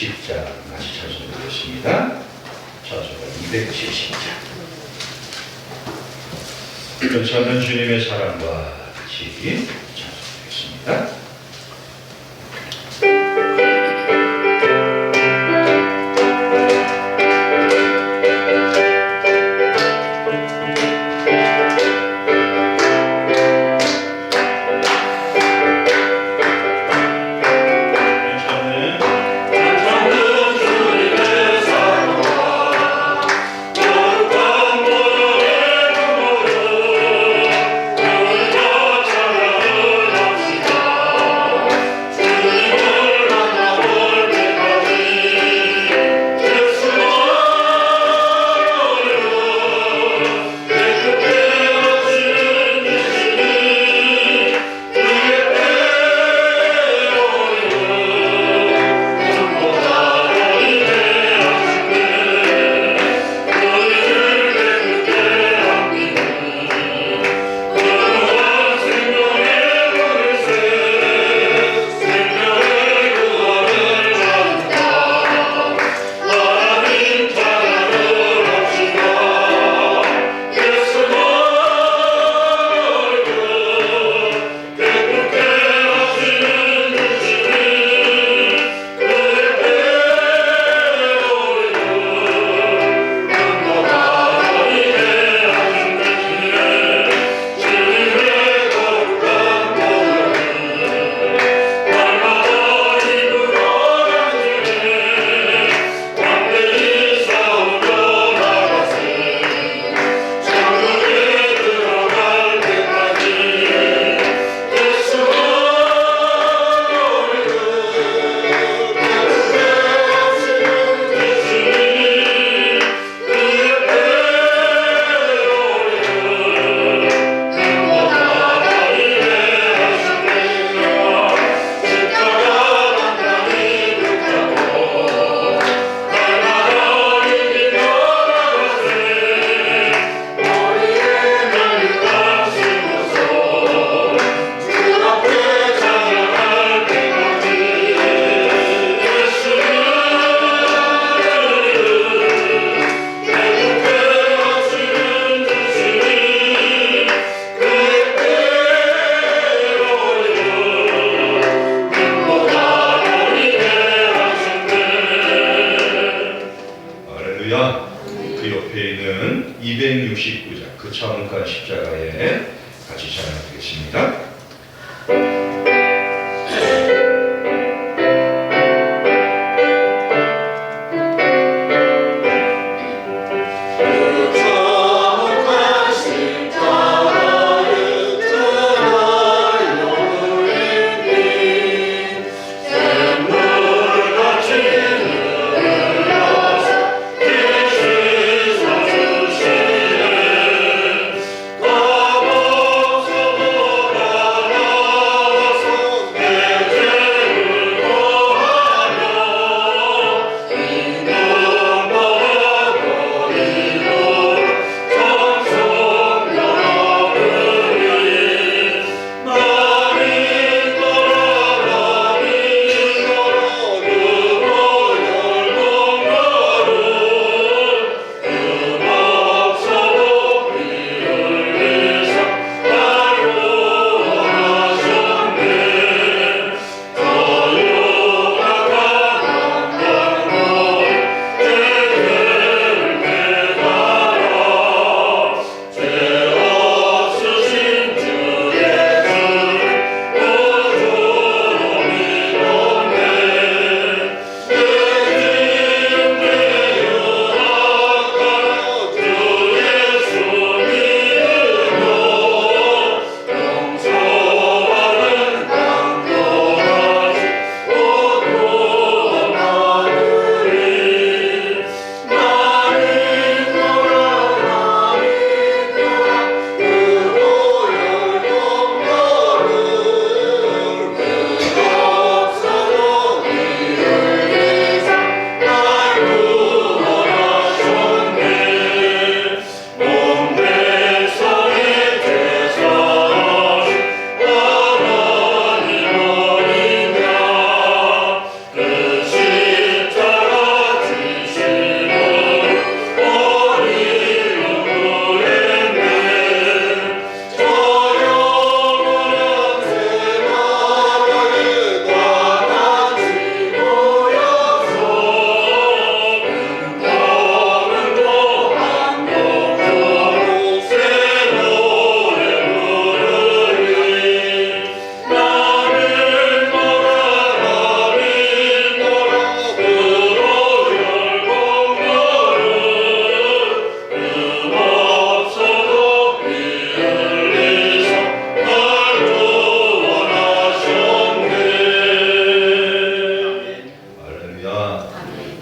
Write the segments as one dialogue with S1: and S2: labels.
S1: 290장 같이 찬송드리겠습니다. 찬송가 290장. 전하는 주님의 사랑과 같이 찬송드리겠습니다. 그 옆에 있는 269장 그 차원간 십자가에 같이 찬양하겠습니다.
S2: Oh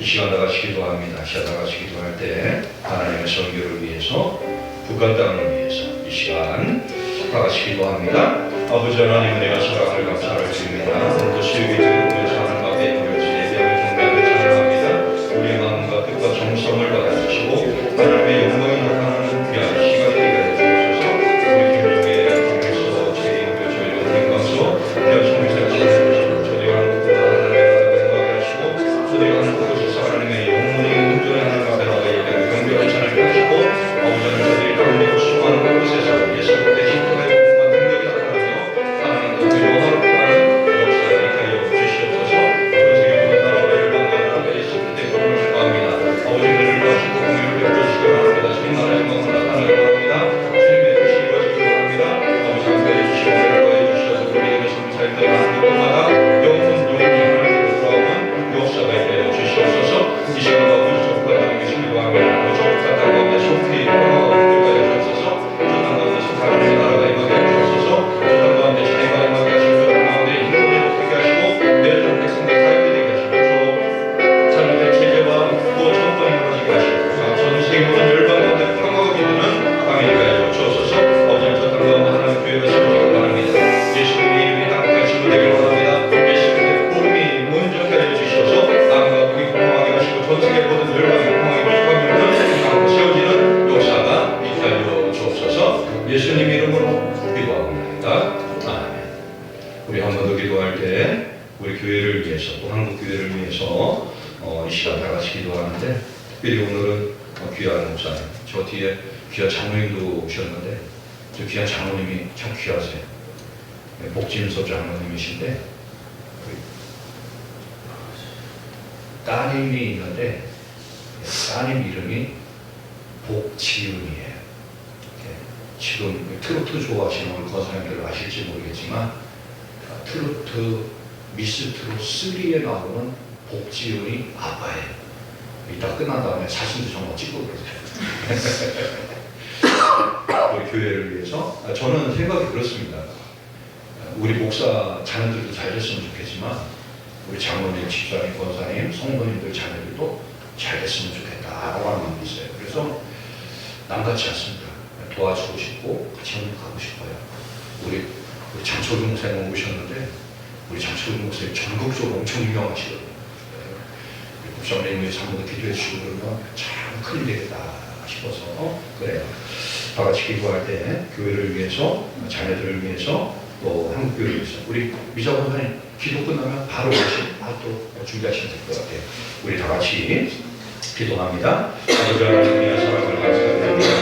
S1: 이 시간 다 같이 기도합니다. 시간 다 같이 기도할 때 하나님의 선교를 위해서, 북한 땅을 위해서 이 시간 다 같이 기도합니다. 아버지 하나님 은혜와 사랑을 감사를 드립니다. 오늘도 수요일에 드리면서 하나님 앞에 예배하며 경배하며 찬양합니다. 우리의 마음과 뜻과 정성을 받아주시고 하나님의 영광이 나타나는 귀한 시간이 되게 해주셔서 우리 김종의 김일서 최인교 저희 영광서 귀한 성교사를 지내주시고 저희 한국과 하나님의 나라를 행하게 하시고 저희 한국에서 하나님의 영혼이 온전히 하나님 앞에 나가 예배하며 경배하며 찬양하게 하시고 아버지 하나님 저희를 가운데 수많은 곳에서 예수님의 힘과 능력이 나타나며 하나님과 그 영화롭게 하는 역사를 하여 주시옵소서. 전 세계 모든 나라와 열방과 나라가 예수님의 구원을 축복합니다. 아버지 은혜를 주시고 공의를 베풀어주시기 바랍니다. 주님 나라의 영광을 나타나기 바랍니다. 주님의 뜻이 이루어지기 바랍니다. 아버지 함께해 주시고 은혜를 더해 주셔서 우리 믿음의 성사님들 하나님 곳마다 영혼이 하나님께로 돌아오는 역사가 있게 하여 주시옵소서. 이 시간과 우리 조국과 하나님께 기도합니다. 우리 조국과 땅가운데 속히 평화가 있게 하여 주옵소서. 저 땅 가운데서 하나님의 나라가 임하게 하여 주옵소서. 저 땅 가운데 자유가 임하게 하시고 저 땅 가운데 인권이 높게 하시고 매일전 백성들 타협이 되게 하시고 자녀의 체제와 또 정권이 무너지게 하시고 전 세계 모든 열방 가운데 평화가 기도는 방해가 하여 주옵소서. 어제 저 땅 가운데 하나님 교회가 세워지기 바랍니다. 예수님의 이름이 땅끝까지 지구되길 바랍니다. 예수님의 복음이 문전케 하여 주셔서 땅과 북이 평화하게 하시고 전 세계 모든 열방이 평화하게 축복하면 세워지는 역사가 있게 하여 주옵소서. 예수님 이름으로 기도합니다. 아멘. 우리 한 번 더 기도할 때 우리 교회를 위해서 또 한국 교회를 위해서 이 시간 다 같이 기도하는데 특별히 오늘은 귀한 목사님 저 뒤에 귀한 장로님도 오셨는데 저 귀한 장로님이 참 귀하세요. 복진서 장로님이신데 따님이 있는데 따님 이름이 복지은이에요. 지금 트로트 좋아하시는 우리 권사님들 아실지 모르겠지만 트로트 미스 트롯 3에 나오는 복지은이 아빠예요. 이따 끝난 다음에 사진도 정말 찍고 그러세요. 우리 교회를 위해서 저는 생각이 그렇습니다. 우리 목사 자녀들도 잘 됐으면 좋겠지만 우리 장로님, 집사님, 권사님, 성도님들 자녀들도 잘 됐으면 좋겠다라고 하는 마음이 있어요. 그래서 남같지 않습니다. 도와주고 싶고 같이 한번 가고 싶어요. 우리 장철중 목사님 오셨는데 우리 장철중 목사님 전국적으로 엄청 유명하시거든요. 우리 국장님 위해서 한번 기도해 주시고 그러면 참 큰일 되겠다 싶어서 그래요. 다 같이 기도할 때 교회를 위해서, 자녀들을 위해서, 또 한국교회를 위해서 우리 미자 권사님 기도 끝나면 바로 또 준비하시면 될 것 같아요. 우리 다 같이 기도합니다. 아버지 하나님의 사랑을 감사드립니다.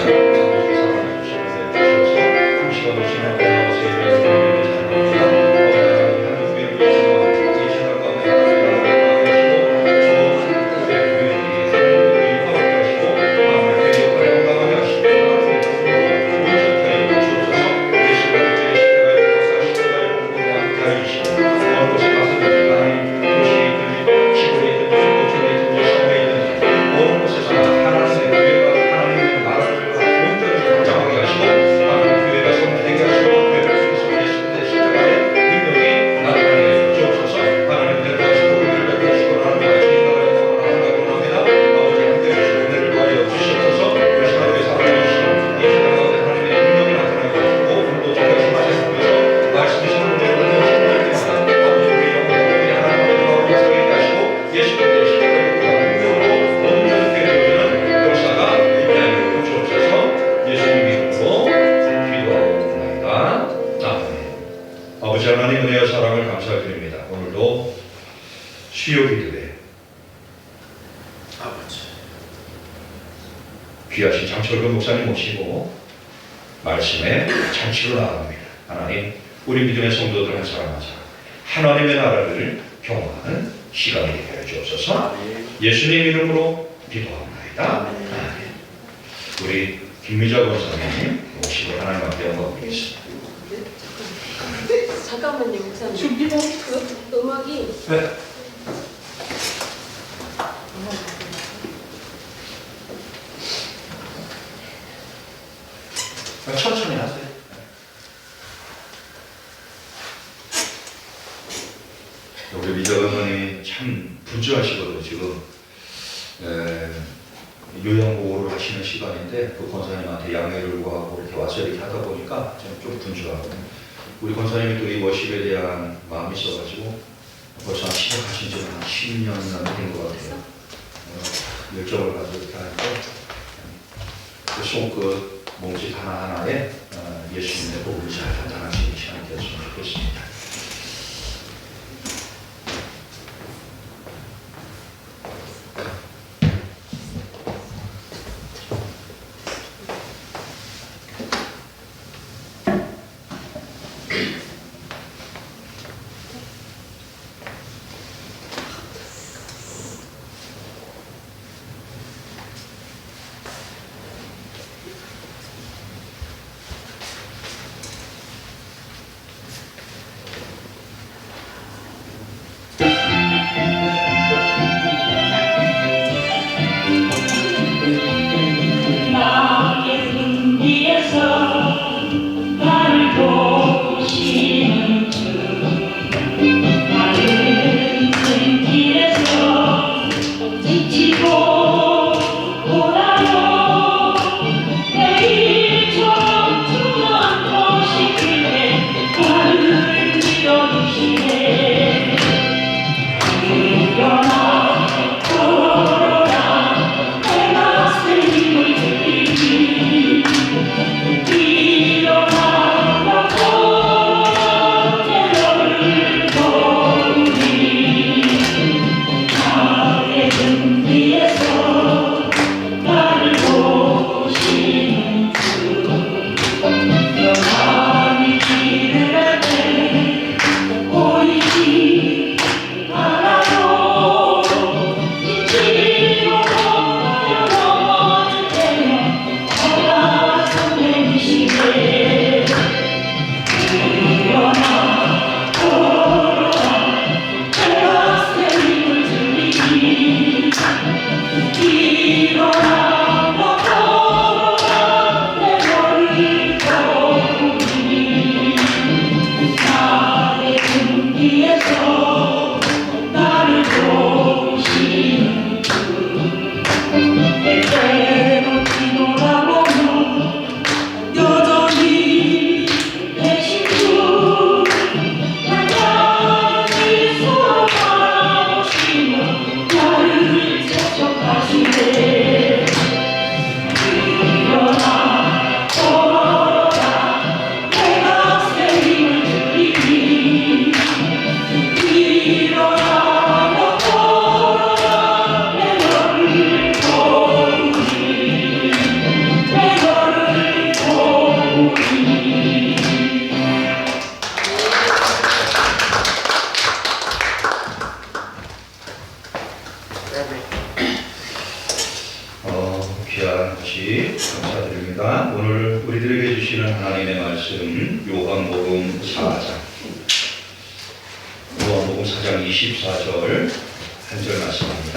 S1: 귀하신 장철근 목사님 모시고 말씀에 잔치로 나갑니다. 하나님, 우리 믿음의 성도들을 사랑하사 하나님의 나라를 경험하는 시간이 되게 해 주옵소서. 예수님 이름으로 기도합니다. 아멘. 우리 김미자 권사님 모시고 하나님 앞에 영광 드리겠습니다.
S2: 잠깐만요, 목사님. 그 음악이
S1: 네. 천천히 하세요. 우리 미자 권사님이 참 분주하시거든요. 지금 요양보호를 하시는 시간인데 그 권사님한테 양해를 구하고 이렇게 와서 이렇게 하다 보니까 좀 분주하고 우리 권사님이 또 이 워십에 대한 마음이 있어가지고 벌써 시작하신 지는 한 10년 된 것 같아요. 열정을 가지고 이렇게 하는데 손끝 몸짓 하나하나에 예수님의 복을 잘 나타나시는 시간이 되었으면 좋겠습니다. 귀한 것이 감사드립니다. 오늘 우리들에게 주시는 하나님의 말씀 요한복음 4장 24절 한 절 말씀입니다.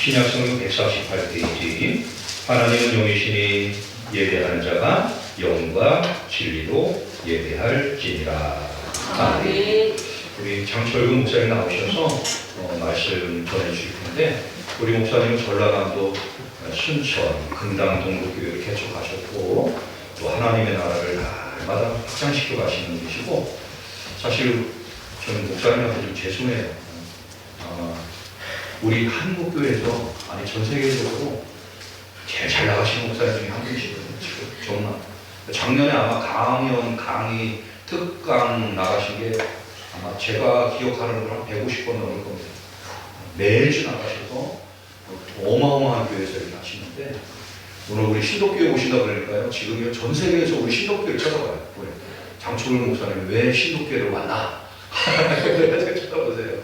S1: 신약성경 148페이지 하나님은 영이시니 예배하는 자가 영과 진리로 예배할지니라. 아멘. 우리 장철근 목사님 나오셔서 말씀 전해주실 텐데 우리 목사님은 전라남도 순천 금당 동국교회를 개척하셨고 또 하나님의 나라를 날마다 확장시켜 가시는 분이시고 사실 저는 목사님한테 좀 죄송해요. 우리 한국교회에서 아니 전 세계적으로 제일 잘 나가시는 목사님 중에 한 분이시거든요. 지금 정말 작년에 아마 강연 강의 특강 나가신 게 아마 제가 기억하는 건 150번 넘을 겁니다. 매주 나가셔서 어마어마한 교회에서 이렇게 하시는데 오늘 우리 신덕교회 오신다 그러니까요. 지금 전 세계에서 우리 신덕교회를 찾아가요. 장초월 목사님 왜 신덕교회를 왔나? 찾아보세요.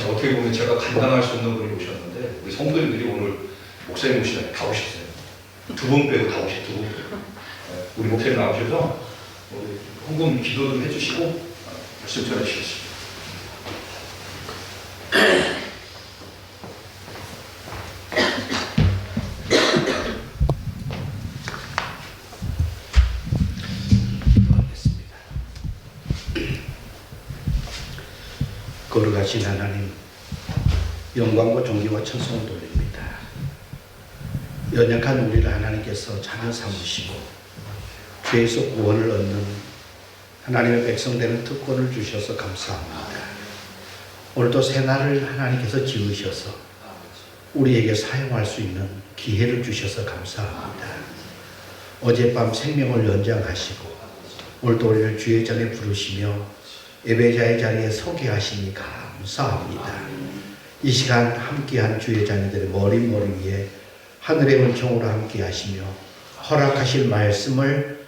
S1: 어떻게 보면 제가 감당할 수 없는 분이 오셨는데 우리 성도님들이 오늘 목사님 오시다 다 오셨어요. 두 분 빼고 다 오셨어요. 두 분 빼고. 우리 목사님 나오셔서 우리 헌금 기도 좀 해주시고 말씀 전해주시겠습니다.
S3: 거룩하신 하나님, 영광과 존귀와 천성을 돌립니다. 연약한 우리를 하나님께서 자녀 삼으시고 죄에서 구원을 얻는 하나님의 백성 되는 특권을 주셔서 감사합니다. 오늘도 새날을 하나님께서 지으셔서 우리에게 사용할 수 있는 기회를 주셔서 감사합니다. 어젯밤 생명을 연장하시고 오늘도 우리를 주의 전에 부르시며 예배자의 자리에 서게 하시니 감사합니다. 이 시간 함께한 주의 자녀들의 머리 위에 하늘의 은총으로 함께 하시며 허락하실 말씀을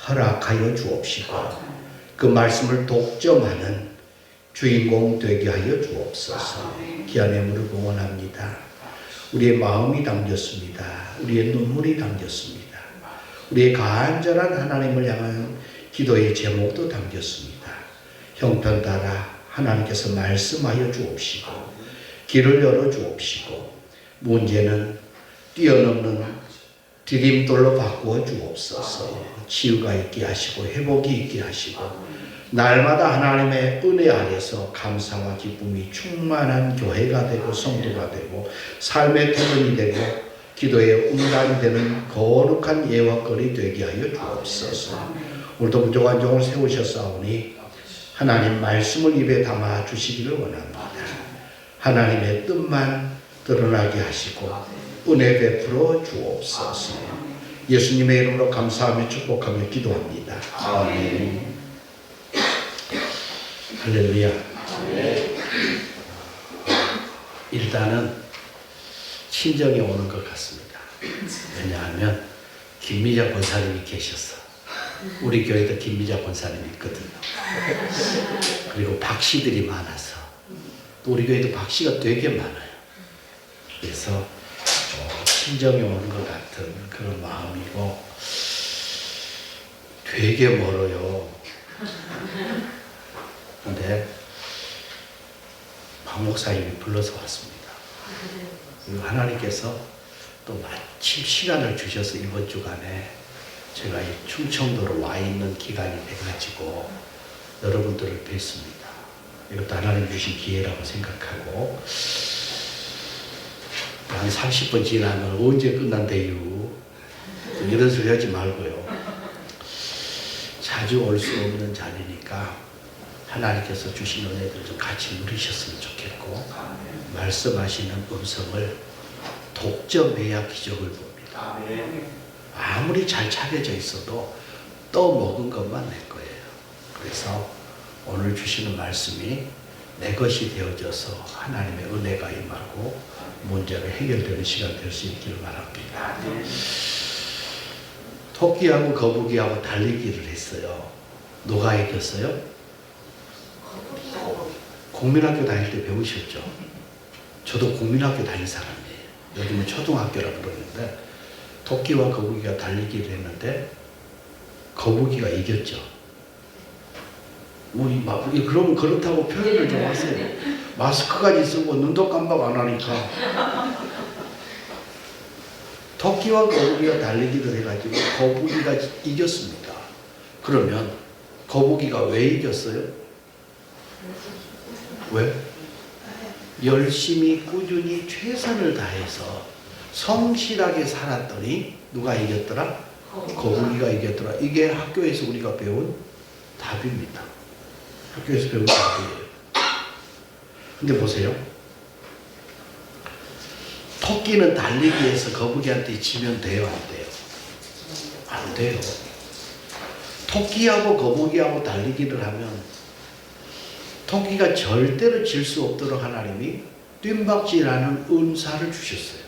S3: 허락하여 주옵시고 그 말씀을 독점하는 주인공 되게 하여 주옵소서. 귀한 예물을 봉헌합니다. 우리의 마음이 담겼습니다. 우리의 눈물이 담겼습니다. 우리의 간절한 하나님을 향한 기도의 제목도 담겼습니다. 형편 따라 하나님께서 말씀하여 주옵시고 길을 열어 주옵시고 문제는 뛰어넘는 디딤돌로 바꾸어 주옵소서. 치유가 있게 하시고 회복이 있게 하시고 날마다 하나님의 은혜 아래서 감사와 기쁨이 충만한 교회가 되고 성도가 되고 삶의 토론이 되고 기도의 응답이 되는 거룩한 예화거리 되게 하여 주옵소서. 오늘도 부족한 종을 세우셨사오니 하나님 말씀을 입에 담아 주시기를 원합니다. 하나님의 뜻만 드러나게 하시고 은혜 베풀어 주옵소서. 예수님의 이름으로 감사하며 축복하며 기도합니다. 아멘. 할렐루야. 일단은 친정이 오는 것 같습니다. 왜냐하면 김미자 권사님이 계셔서 우리 교회도 김미자 권사님이 있거든요. 그리고 박씨들이 많아서 또 우리 교회도 박씨가 되게 많아요. 그래서 친정이 오는 것 같은 그런 마음이고 되게 멀어요. 근데 박 목사님이 불러서 왔습니다. 그리고 하나님께서 또 마침 시간을 주셔서 이번 주간에 제가 이 충청도로 와 있는 기간이 돼가지고 여러분들을 뵙습니다. 이것도 하나님 주신 기회라고 생각하고 한 30분 지나면 언제 끝난대요? 이런 소리 하지 말고요. 자주 올 수 없는 자리니까 하나님께서 주신 은혜들을 좀 같이 누리셨으면 좋겠고 말씀하시는 음성을 독점해야 기적을 봅니다. 아무리 잘 차려져 있어도 떠먹은 것만 내 거예요. 그래서 오늘 주시는 말씀이 내 것이 되어져서 하나님의 은혜가 임하고 문제가 해결되는 시간 될 수 있기를 바랍니다. 토끼하고 거북이하고 달리기를 했어요. 누가 이겼어요? 국민학교 다닐 때 배우셨죠? 저도 국민학교 다닌 사람이에요. 요즘은 초등학교라 그러는데 토끼와 거북이가 달리기를 했는데 거북이가 이겼죠. 그러면 그렇다고 표현을 좀 하세요. 마스크까지 쓰고 눈도 깜빡 안 하니까. 토끼와 거북이가 달리기를 해가지고 거북이가 이겼습니다. 그러면 거북이가 왜 이겼어요? 왜? 열심히 꾸준히 최선을 다해서 성실하게 살았더니 누가 이겼더라? 거북이가 이겼더라. 이게 학교에서 우리가 배운 답입니다. 학교에서 배운 답이에요. 근데 보세요. 토끼는 달리기에서 거북이한테 지면 돼요? 안 돼요? 안 돼요. 토끼하고 거북이하고 달리기를 하면 토끼가 절대로 질 수 없도록 하나님이 뜀박질하는 은사를 주셨어요.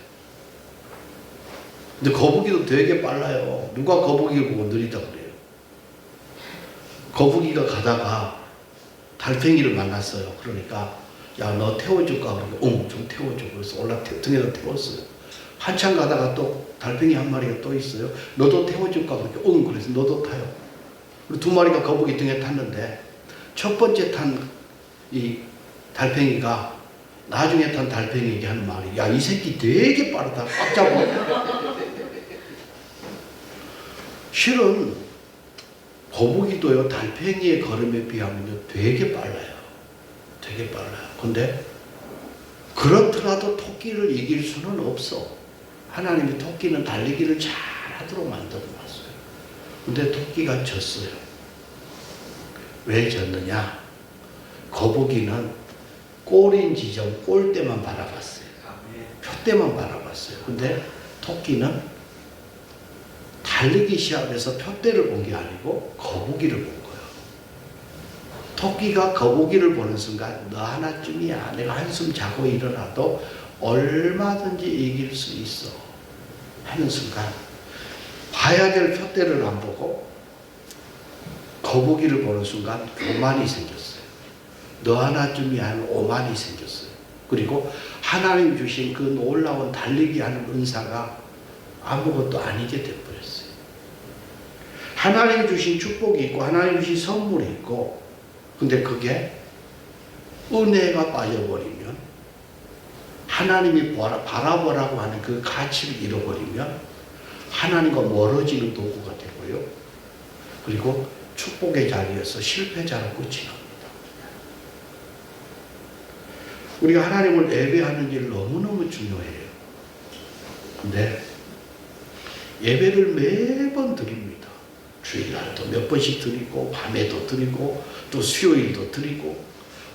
S3: 근데 거북이도 되게 빨라요. 누가 거북이를 보고 느리다고 그래요? 거북이가 가다가 달팽이를 만났어요. 그러니까 야, 너 태워줄까? 그러니까 좀 태워줘. 그래서 등에다 태웠어요. 한참 가다가 또 달팽이 한 마리가 또 있어요. 너도 태워줄까? 그러니까 그래서 너도 타요. 그리고 두 마리가 거북이 등에 탔는데 첫 번째 탄 이 달팽이가 나중에 탄 달팽이에게 하는 말이 야, 이 새끼 되게 빠르다. 꽉 잡아. 실은 거북이도요, 달팽이의 걸음에 비하면 되게 빨라요. 되게 빨라요. 근데 그 그렇더라도 토끼를 이길 수는 없어. 하나님이 토끼는 달리기를 잘하도록 만들어 놨어요. 근데 토끼가 졌어요. 왜 졌느냐? 거북이는 골인 지점, 골대만 바라봤어요. 표대만 바라봤어요. 근데 토끼는 달리기 시합에서 표대를 본 게 아니고 거북이를 본 거예요. 토끼가 거북이를 보는 순간 너 하나쯤이야. 내가 한숨 자고 일어나도 얼마든지 이길 수 있어 하는 순간 봐야 될 표대를 안 보고 거북이를 보는 순간 교만이 생겼어요. 너 하나쯤이야 하는 오만이 생겼어요. 그리고 하나님 주신 그 놀라운 달리기 하는 은사가 아무것도 아니게 돼버렸어요. 하나님 주신 축복이 있고 하나님 주신 선물이 있고 근데 그게 은혜가 빠져버리면 하나님이 바라보라고 하는 그 가치를 잃어버리면 하나님과 멀어지는 도구가 되고요. 그리고 축복의 자리에서 실패자로 끝이 납니다. 우리가 하나님을 예배하는 일 너무너무 중요해요. 근데 예배를 매번 드립니다. 주일날도 몇 번씩 드리고 밤에도 드리고 또 수요일도 드리고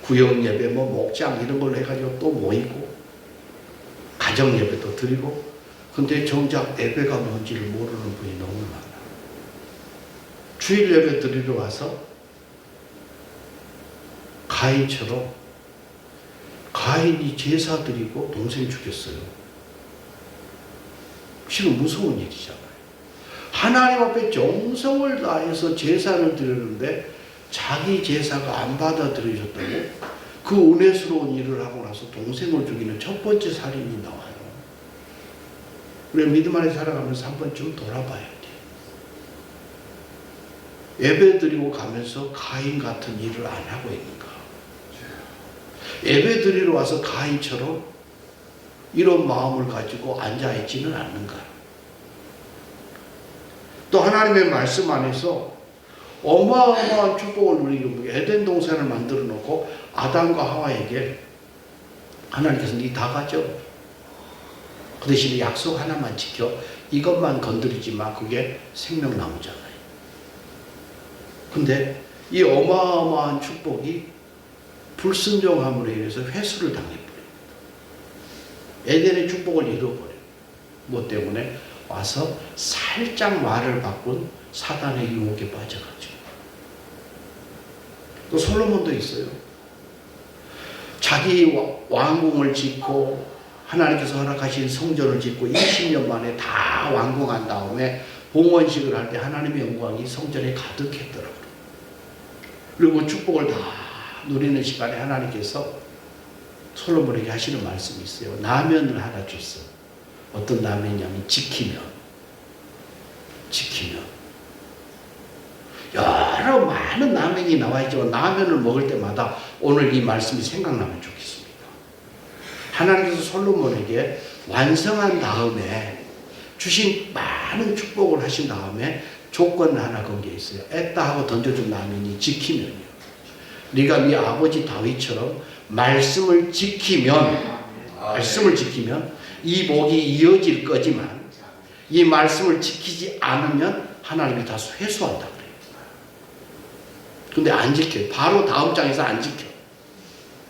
S3: 구역 예배 목장 이런 걸로 해가지고 또 모이고 가정 예배도 드리고 근데 정작 예배가 뭔지를 모르는 분이 너무 많아요. 주일 예배 드리러 와서 가인처럼 가인이 제사 드리고 동생 죽였어요. 지금 무서운 일이잖아요. 하나님 앞에 정성을 다해서 제사를 드렸는데 자기 제사가 안 받아들여졌다고 그 은혜스러운 일을 하고 나서 동생을 죽이는 첫 번째 살인이 나와요. 우리가 믿음 안에 살아가면서 한 번쯤 돌아봐야 돼요. 예배 드리고 가면서 가인 같은 일을 안 하고 있는가? 예배 드리러 와서 가인처럼 이런 마음을 가지고 앉아있지는 않는가? 또 하나님의 말씀 안에서 어마어마한 축복을 누리는 에덴 동산을 만들어 놓고 아담과 하와에게 하나님께서 네 다 가져. 그 대신에 약속 하나만 지켜. 이것만 건드리지 마. 그게 생명나무잖아요. 근데 이 어마어마한 축복이 불순종함으로 인해서 회수를 당해버립니다. 에덴의 축복을 잃어버려요. 뭐 때문에? 와서 살짝 말을 바꾼 사단의 유혹에 빠져가지고. 또 솔로몬도 있어요. 자기 왕궁을 짓고 하나님께서 허락하신 성전을 짓고 20년 만에 다 완공한 다음에 봉헌식을 할 때 하나님의 영광이 성전에 가득했더라고요. 그리고 축복을 다 누리는 시간에 하나님께서 솔로몬에게 하시는 말씀이 있어요. 라면을 하나 줬어. 어떤 라면이냐면 지키면. 여러 많은 라면이 나와 있지만 라면을 먹을 때마다 오늘 이 말씀이 생각나면 좋겠습니다. 하나님께서 솔로몬에게 완성한 다음에 주신 많은 축복을 하신 다음에 조건 하나 건 게 있어요. 애따 하고 던져준 라면이 지키면요. 네가 네 아버지 다윗처럼 말씀을 지키면 이 복이 이어질 거지만 이 말씀을 지키지 않으면 하나님이 다 회수한다 그래요. 근데 안 지켜요. 바로 다음 장에서 안 지켜.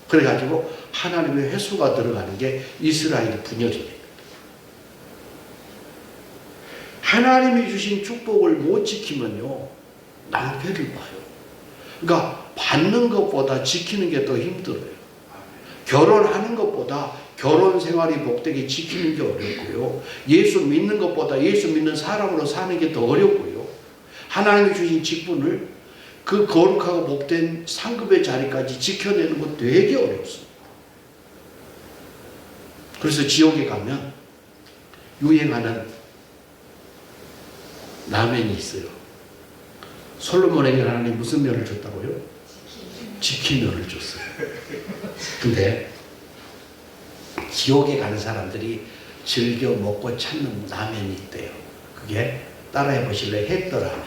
S3: 그래가지고 하나님의 회수가 들어가는 게 이스라엘 분열이에요. 하나님이 주신 축복을 못 지키면요 낭패를 봐요. 그러니까 받는 것보다 지키는 게 더 힘들어요. 결혼하는 것보다 결혼 생활이 복되게 지키는 게 어렵고요. 예수 믿는 것보다 예수 믿는 사람으로 사는 게 더 어렵고요. 하나님이 주신 직분을 그 거룩하고 복된 상급의 자리까지 지켜내는 건 되게 어렵습니다. 그래서 지옥에 가면 유행하는 라면이 있어요. 솔로몬에게 하나님 무슨 면을 줬다고요? 지키면을 줬어요. 근데 지옥에 가는 사람들이 즐겨 먹고 찾는 라면이 있대요. 그게 따라해 보실래요? 했더라면.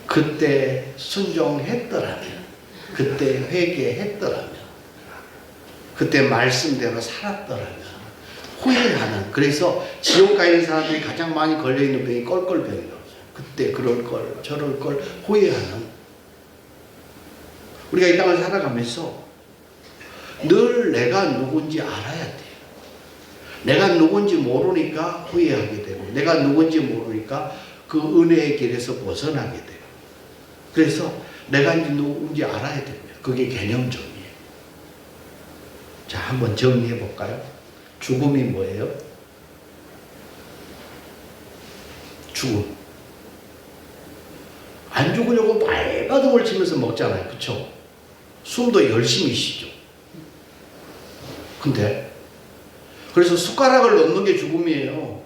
S3: 그때 순종했더라면. 그때 회개했더라면. 그때 말씀대로 살았더라면 후회하는, 그래서 지옥 가 있는 사람들이 가장 많이 걸려있는 병이 껄껄병이라고. 그때 그럴 걸 저럴 걸 후회하는, 우리가 이 땅을 살아가면서 늘 내가 누군지 알아야 돼요. 내가 누군지 모르니까 후회하게 되고, 내가 누군지 모르니까 그 은혜의 길에서 벗어나게 돼요. 그래서 내가 누군지 알아야 됩니다. 그게 개념정리예요. 자, 한번 정리해 볼까요? 죽음이 뭐예요? 죽음. 안 죽으려고 발바닥을 치면서 먹잖아요. 그쵸? 숨도 열심히 쉬죠. 근데 그래서 숟가락을 넣는 게 죽음이에요.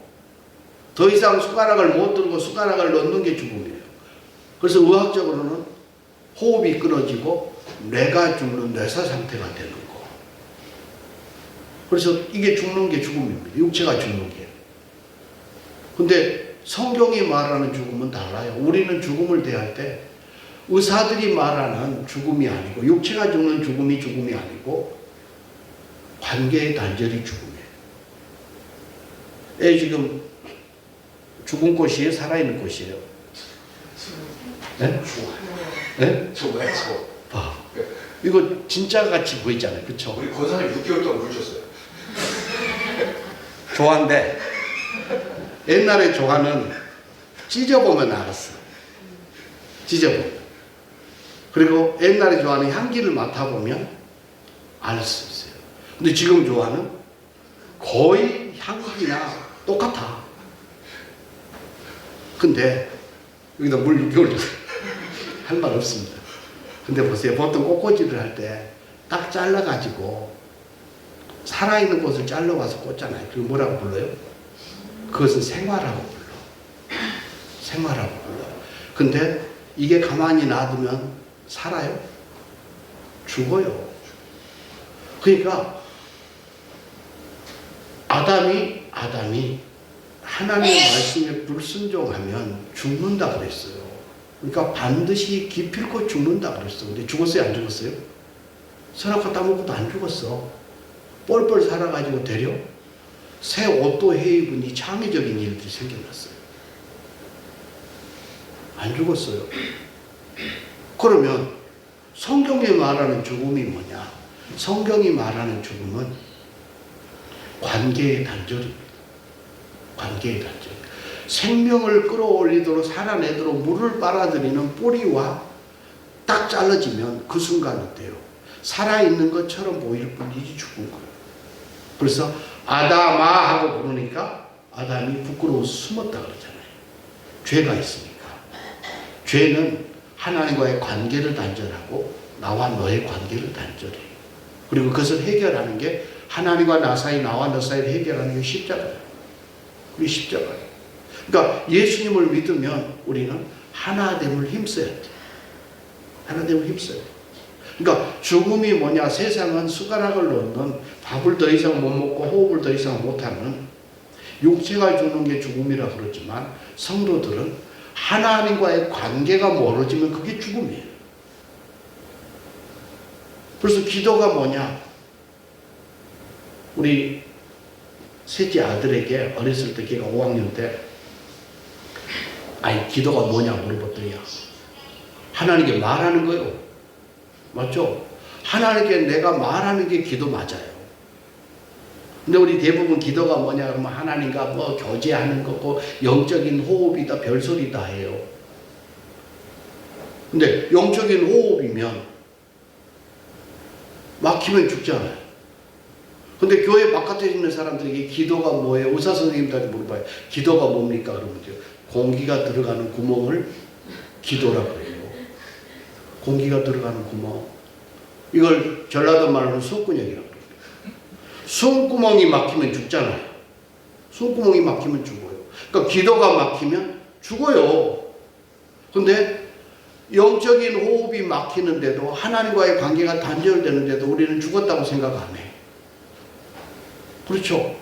S3: 더 이상 숟가락을 못 들고 숟가락을 넣는 게 죽음이에요. 그래서 의학적으로는 호흡이 끊어지고 뇌가 죽는 뇌사 상태가 되는 거. 그래서 이게 죽는 게 죽음입니다. 육체가 죽는 게. 근데 성경이 말하는 죽음은 달라요. 우리는 죽음을 대할 때 의사들이 말하는 죽음이 아니고, 육체가 죽는 죽음이 아니고 관계의 단절이 죽음이에요. 지금 죽은 꽃이에요? 살아있는 꽃이에요? 네? 네?
S4: 저거요, 저.
S3: 봐. 이거 진짜 같이 보이잖아요. 그쵸?
S4: 우리 권사님 6개월 동안 물으셨어요.
S3: 조화인데, 옛날에 조화는 찢어보면 알았어. 찢어보면. 그리고 옛날에 조화는 향기를 맡아보면 알 수 있어요. 근데 지금 조화는 거의 향기나 똑같아. 근데 여기다 물 6개월 줬어요. 할 말 없습니다. 근데 보세요. 보통 꽃꽂이를 할 때 딱 잘라가지고 살아있는 꽃을 잘라와서 꽂잖아요. 그리고 뭐라고 불러요? 그것은 생화라고 불러. 생화라고 불러. 근데 이게 가만히 놔두면 살아요? 죽어요. 그러니까 아담이 하나님의 말씀에 불순종하면 죽는다 그랬어요. 그러니까 반드시 기필코 죽는다 그랬어. 근데 죽었어요? 안 죽었어요? 선악과 따먹고도 안 죽었어. 뻘뻘 살아가지고 되려 새 옷도 해입으니 창의적인 일들이 생겨났어요. 안 죽었어요. 그러면 성경이 말하는 죽음이 뭐냐? 성경이 말하는 죽음은 관계의 단절입니다. 관계의 단절. 생명을 끌어올리도록 살아내도록 물을 빨아들이는 뿌리와 딱 잘라지면 그 순간 어때요? 살아있는 것처럼 보일 뿐이지 죽은 거예요. 그래서 아담아 하고 부르니까 아담이 부끄러워서 숨었다 그러잖아요. 죄가 있으니까. 죄는 하나님과의 관계를 단절하고 나와 너의 관계를 단절해요. 그리고 그것을 해결하는 게, 하나님과 나 사이, 나와 너 사이를 해결하는 게 십자가예요. 우리 십자가예요. 그러니까 예수님을 믿으면 우리는 하나됨을 힘써야 돼. 하나됨을 힘써야 돼. 그러니까 죽음이 뭐냐? 세상은 숟가락을 넣는, 밥을 더 이상 못 먹고 호흡을 더 이상 못하는 육체가 죽는 게 죽음이라 그러지만, 성도들은 하나님과의 관계가 멀어지면 그게 죽음이에요. 그래서 기도가 뭐냐? 우리 셋째 아들에게 어렸을 때, 걔가 5학년 때, 아니 기도가 뭐냐 물어봤더니 하나님께 말하는 거예요. 맞죠? 하나님께 내가 말하는 게 기도 맞아요. 근데 우리 대부분 기도가 뭐냐 그러면 하나님과 뭐 교제하는 거고 영적인 호흡이다 별소리다 해요. 근데 영적인 호흡이면 막히면 죽잖아요. 근데 교회 바깥에 있는 사람들에게 기도가 뭐예요? 의사 선생님들한테 물어봐요. 기도가 뭡니까? 그러면 공기가 들어가는 구멍을 기도라고 해요. 공기가 들어가는 구멍. 이걸 전라도 말로는 숨구멍이라고 해요. 숨구멍이 막히면 죽잖아요. 숨구멍이 막히면 죽어요. 그러니까 기도가 막히면 죽어요. 근데 영적인 호흡이 막히는데도, 하나님과의 관계가 단절되는데도 우리는 죽었다고 생각 안 해. 그렇죠?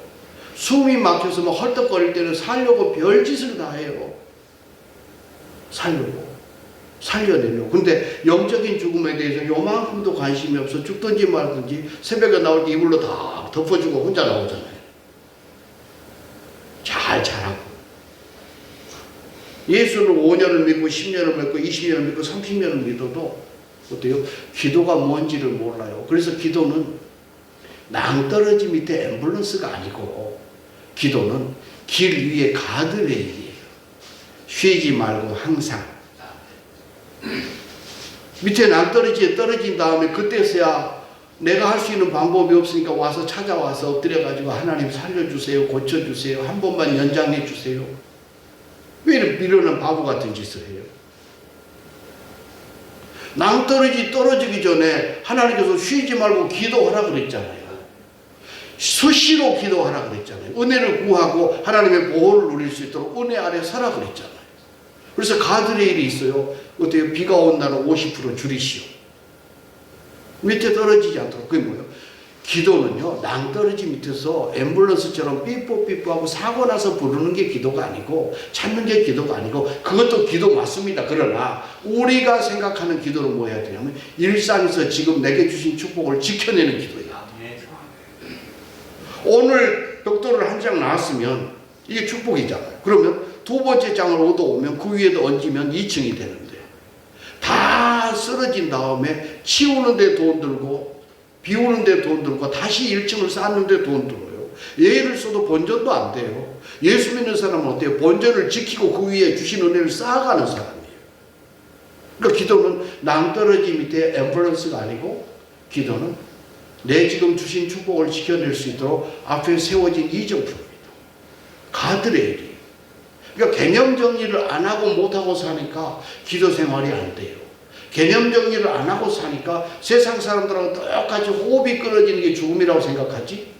S3: 숨이 막혀서 막 헐떡거릴 때는 살려고 별짓을 다 해요. 살려고. 살려내려고. 근데 영적인 죽음에 대해서 요만큼도 관심이 없어 죽든지 말든지 새벽에 나올 때 이불로 다 덮어주고 혼자 나오잖아요. 잘 자라고. 예수를 5년을 믿고 10년을 믿고 20년을 믿고 30년을 믿어도 어때요? 기도가 뭔지를 몰라요. 그래서 기도는 낭떠러지 밑에 앰뷸런스가 아니고 기도는 길 위에 가드레일이에요. 쉬지 말고 항상. 밑에 낭떠러지에 떨어진 다음에 그때서야 내가 할 수 있는 방법이 없으니까 와서 찾아와서 엎드려가지고 하나님 살려주세요. 고쳐주세요. 한 번만 연장해 주세요. 왜 이렇게 미련한 바보 같은 짓을 해요? 낭떠러지 떨어지기 전에 하나님께서 쉬지 말고 기도하라 그랬잖아요. 수시로 기도하라 그랬잖아요. 은혜를 구하고 하나님의 보호를 누릴 수 있도록 은혜 아래 서라 그랬잖아요. 그래서 가드레일이 있어요. 어때요? 비가 온 날은 50% 줄이시오. 밑에 떨어지지 않도록. 그게 뭐예요? 기도는요, 낭떠러지 밑에서 앰뷸런스처럼 삐뽀삐뽀하고 사고 나서 부르는 게 기도가 아니고, 찾는 게 기도가 아니고, 그것도 기도 맞습니다. 그러나 우리가 생각하는 기도는 뭐 해야 되냐면 일상에서 지금 내게 주신 축복을 지켜내는 기도예요. 오늘 벽돌을 한 장 나왔으면 이게 축복이잖아요. 그러면 두 번째 장을 얻어오면 그 위에도 얹으면 2층이 되는데, 다 쓰러진 다음에 치우는데 돈 들고 비우는데 돈 들고 다시 1층을 쌓는데 돈 들어요. 예를 써도 본전도 안 돼요. 예수 믿는 사람은 어때요? 본전을 지키고 그 위에 주신 은혜를 쌓아가는 사람이에요. 그러니까 기도는 낭떠러지 밑에 앰뷸런스가 아니고, 기도는 내 지금 주신 축복을 지켜낼 수 있도록 앞에 세워진 이정표입니다. 가드레일이에요. 그러니까 개념 정리를 안 하고 못 하고 사니까 기도 생활이 안 돼요. 개념 정리를 안 하고 사니까 세상 사람들하고 똑같이 호흡이 끊어지는 게 죽음이라고 생각하지,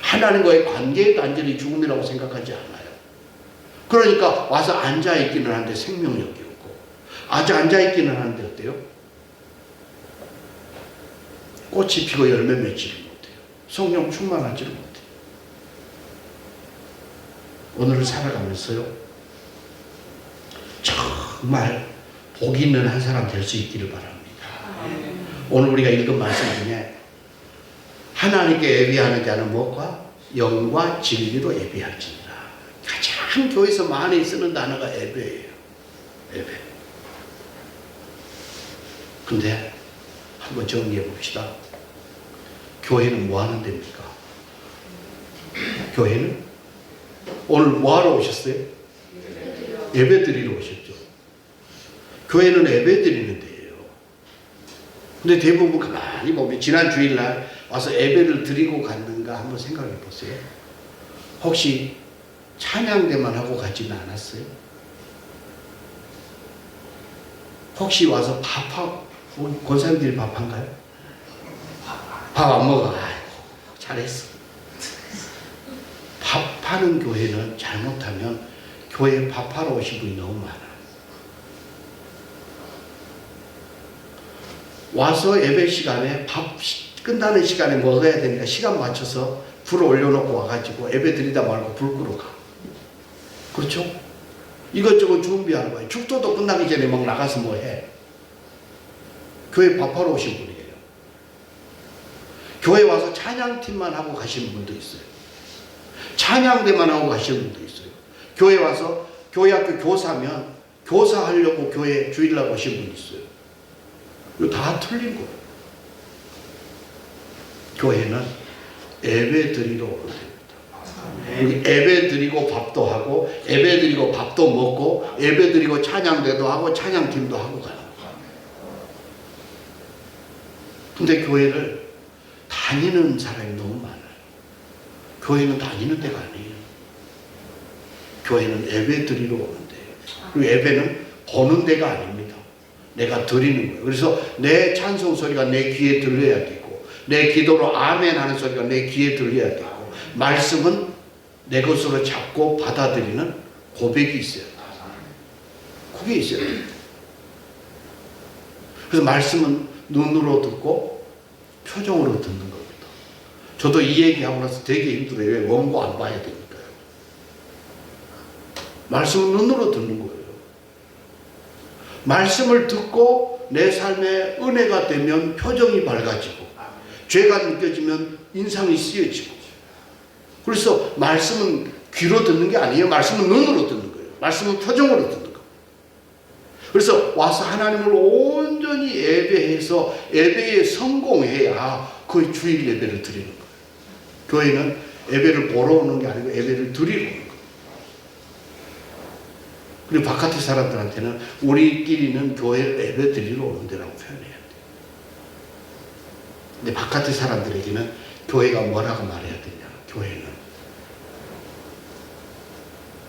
S3: 하나님과의 관계의 단절이 죽음이라고 생각하지 않아요. 그러니까 와서 앉아있기는 하는데 생명력이 없고, 아주 앉아있기는 하는데 어때요? 꽃이 피고 열매 맺지를 못해요. 성령 충만하지를 못해요. 오늘을 살아가면서요, 정말 복 있는 한 사람 될 수 있기를 바랍니다. 오늘 우리가 읽은 말씀 중에 하나님께 예비하는 자는 무엇과? 영과 진리로 예비할지니라. 가장 교회에서 많이 쓰는 단어가 예배예요. 예배. 근데 한번 정리해 봅시다. 교회는 뭐 하는 데입니까? 교회는 오늘 뭐 하러 오셨어요? 예배 드리러 오셨죠. 교회는 예배 드리는 데예요. 근데 대부분 가만히 보면 지난 주일날 와서 예배를 드리고 갔는가 한번 생각해 보세요. 혹시 찬양대만 하고 가지는 않았어요? 혹시 와서 밥하고, 권사님들이 밥한가요? 밥 안 먹어. 아이고, 잘했어. 밥하는 교회는 잘못하면 교회에 밥하러 오신 분이 너무 많아. 와서 예배 시간에 밥 끝나는 시간에 먹어야 되니까 시간 맞춰서 불을 올려놓고 와가지고 예배 드리다 말고 불 끄러 가. 그렇죠? 이것저것 준비하는 거예요. 축도도 끝나기 전에 막 나가서 뭐 해. 교회 밥하러 오신 분이에요. 교회 와서 찬양팀만 하고 가시는 분도 있어요. 찬양대만 하고 가시는 분도 있어요. 교회 와서 교회학교 교사면 교사하려고 교회 주일날 오신 분이 있어요. 이거 다 틀린 거예요. 교회는 예배 드리러 오는 데입니다. 예배 드리고 밥도 하고, 예배 드리고 밥도 먹고, 예배 드리고 찬양대도 하고, 찬양팀도 하고 가요. 근데 교회를 다니는 사람이 너무 많아요. 교회는 다니는 데가 아니에요. 교회는 예배 드리러 오는 데예요. 그리고 예배는 보는 데가 아닙니다. 내가 드리는 거예요. 그래서 내 찬송 소리가 내 귀에 들려야 되고, 내 기도로 아멘 하는 소리가 내 귀에 들려야 되고, 말씀은 내 것으로 잡고 받아들이는 고백이 있어요. 그게 있어요. 그래서 말씀은 눈으로 듣고 표정으로 듣는 겁니다. 저도 이 얘기하고 나서 되게 힘들어요. 왜? 원고 안 봐야 되니까요. 말씀은 눈으로 듣는 거예요. 말씀을 듣고 내 삶에 은혜가 되면 표정이 밝아지고 죄가 느껴지면 인상이 쓰여지고. 그래서 말씀은 귀로 듣는 게 아니에요. 말씀은 눈으로 듣는 거예요. 말씀은 표정으로 듣는 거예요. 그래서 와서 하나님을 온전히 예배해서 예배에 성공해야 그 주일 예배를 드리는 거예요. 교회는 예배를 보러 오는 게 아니고 예배를 드리러 오는 거예요. 그리고 바깥의 사람들한테는 우리끼리는 교회 예배 드리러 오는 데라고 표현해야 돼요. 근데 바깥의 사람들에게는 교회가 뭐라고 말해야 되냐. 교회는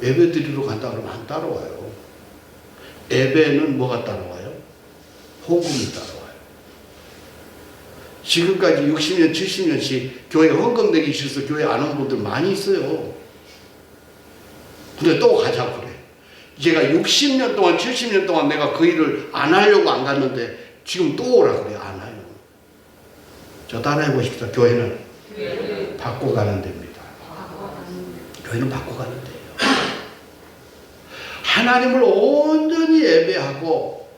S3: 예배 드리러 간다 그러면 안 따라와요. 예배는 뭐가 따라와요? 헌금이 따라와요. 지금까지 60년, 70년씩 교회 헌금 내기 싫어서 교회 안 온 분들 많이 있어요. 근데 또 가자고 그래. 제가 60년 동안, 70년 동안 내가 그 일을 안 하려고 안 갔는데 지금 또 오라 그래. 안 와요. 저 따라해 보십시다. 교회는 받고 가는 데입니다. 교회는 받고 가는 데예요. 하나님을 온전히 예배하고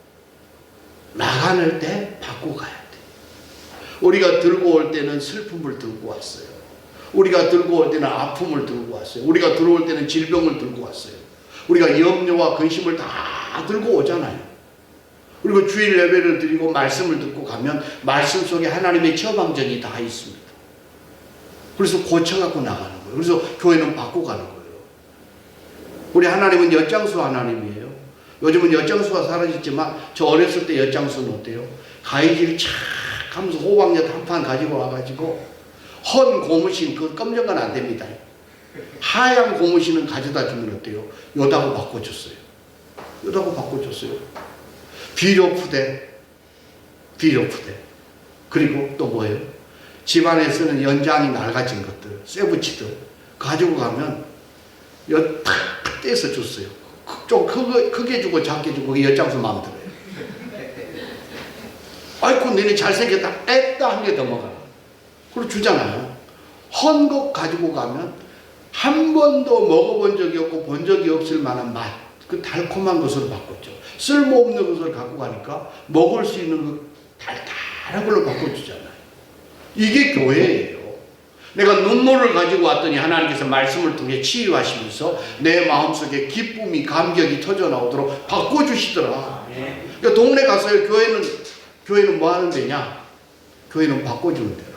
S3: 나가는 때 받고 가야 돼. 우리가 들고 올 때는 슬픔을 들고 왔어요. 우리가 들고 올 때는 아픔을 들고 왔어요. 우리가 들어올 때는 질병을 들고 왔어요. 우리가 염려와 근심을 다 들고 오잖아요. 그리고 주일 예배를 드리고 말씀을 듣고 가면 말씀 속에 하나님의 처방전이 다 있습니다. 그래서 고쳐갖고 나가는 거예요. 그래서 교회는 받고 가는 거예요. 우리 하나님은 엿장수 하나님이에요. 요즘은 엿장수가 사라졌지만 저 어렸을 때 엿장수는 어때요? 가위질 착 하면서 호박엿 한 판 가지고 와가지고 헌 고무신 그 검정 건 안 됩니다. 하얀 고무신은 가져다 주면 어때요? 요다고 바꿔줬어요. 요다고 바꿔줬어요. 비료푸대. 그리고 또 뭐예요? 집안에 쓰는 연장이 낡아진 것들, 쇠붙이들 가지고 가면 탁 떼서 줬어요. 좀 크게 주고 작게 주고 엿장수 마음 들어요. 아이고 너네 잘생겼다. 애따 한 개 더 먹어라. 그리고 주잖아요. 헌 것 가지고 가면 한 번도 먹어본 적이 없고 본 적이 없을 만한 맛, 그 달콤한 것으로 바꿨죠. 쓸모없는 것을 갖고 가니까 먹을 수 있는 그 달달한 걸로 바꿔주잖아요. 이게 교회예요. 내가 눈물을 가지고 왔더니 하나님께서 말씀을 통해 치유하시면서 내 마음속에 기쁨이 감격이 터져나오도록 바꿔주시더라. 그러니까 동네 가서요. 교회는 뭐 하는 데냐? 교회는 바꿔주는 데라.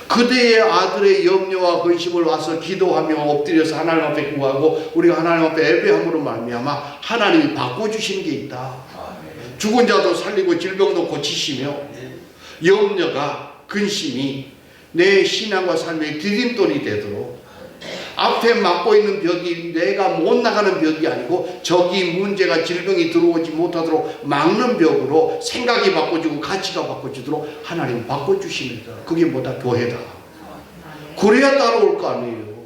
S3: 그대의 아들의 염려와 근심을 와서 기도하며 엎드려서 하나님 앞에 구하고 우리가 하나님 앞에 예배함으로 말미암아 하나님이 바꿔주시는 게 있다. 죽은 자도 살리고 질병도 고치시며 염려가 근심이 내 신앙과 삶의 디딤돌이 되도록 앞에 막고 있는 벽이 내가 못 나가는 벽이 아니고 저기 문제가 질병이 들어오지 못하도록 막는 벽으로 생각이 바꿔주고 가치가 바꿔주도록 하나님 바꿔주십니다. 그게 뭐다? 교회다. 그래야 따라올 거 아니에요.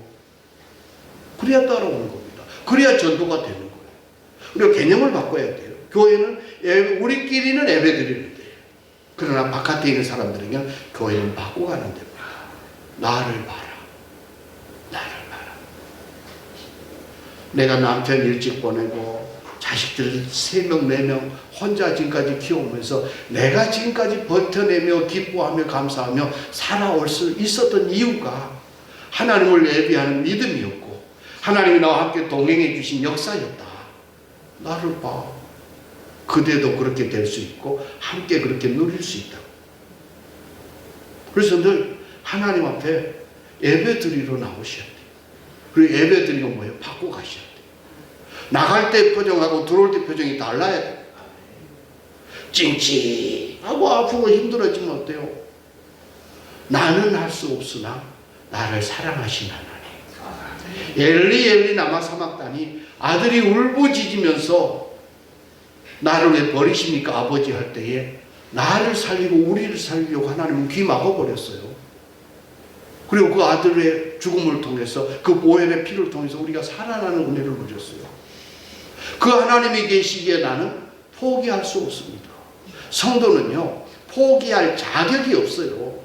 S3: 그래야 따라오는 겁니다. 그래야 전도가 되는 거예요. 우리가 개념을 바꿔야 돼요. 교회는 우리끼리는 예배 드리는 데예요. 그러나 바깥에 있는 사람들에게는 교회는 받고 가는 데입니다. 나를 봐라. 나를 봐라. 내가 남편 일찍 보내고 자식들 3명, 4명 혼자 지금까지 키우면서 내가 지금까지 버텨내며 기뻐하며 감사하며 살아올 수 있었던 이유가 하나님을 예비하는 믿음이었고 하나님이 나와 함께 동행해 주신 역사였다. 나를 봐. 그대도 그렇게 될 수 있고 함께 그렇게 누릴 수 있다. 그래서 늘 하나님 앞에 예배 드리러 나오셔야 돼요. 그리고 예배 드리고 뭐예요? 받고 가셔야 돼요. 나갈 때 표정하고 들어올 때 표정이 달라야 돼요. 찡찡하고 아프고 힘들어지면 어때요? 나는 할 수 없으나 나를 사랑하신 하나님. 엘리 엘리 라마 사막다니 아들이 울부짖으면서 나를 왜 버리십니까 아버지 할 때에 나를 살리고 우리를 살리려고 하나님은 귀 막아버렸어요. 그리고 그 아들의 죽음을 통해서 그 보혈의 피를 통해서 우리가 살아나는 은혜를 누렸어요. 그 하나님이 계시기에 나는 포기할 수 없습니다. 성도는요 포기할 자격이 없어요.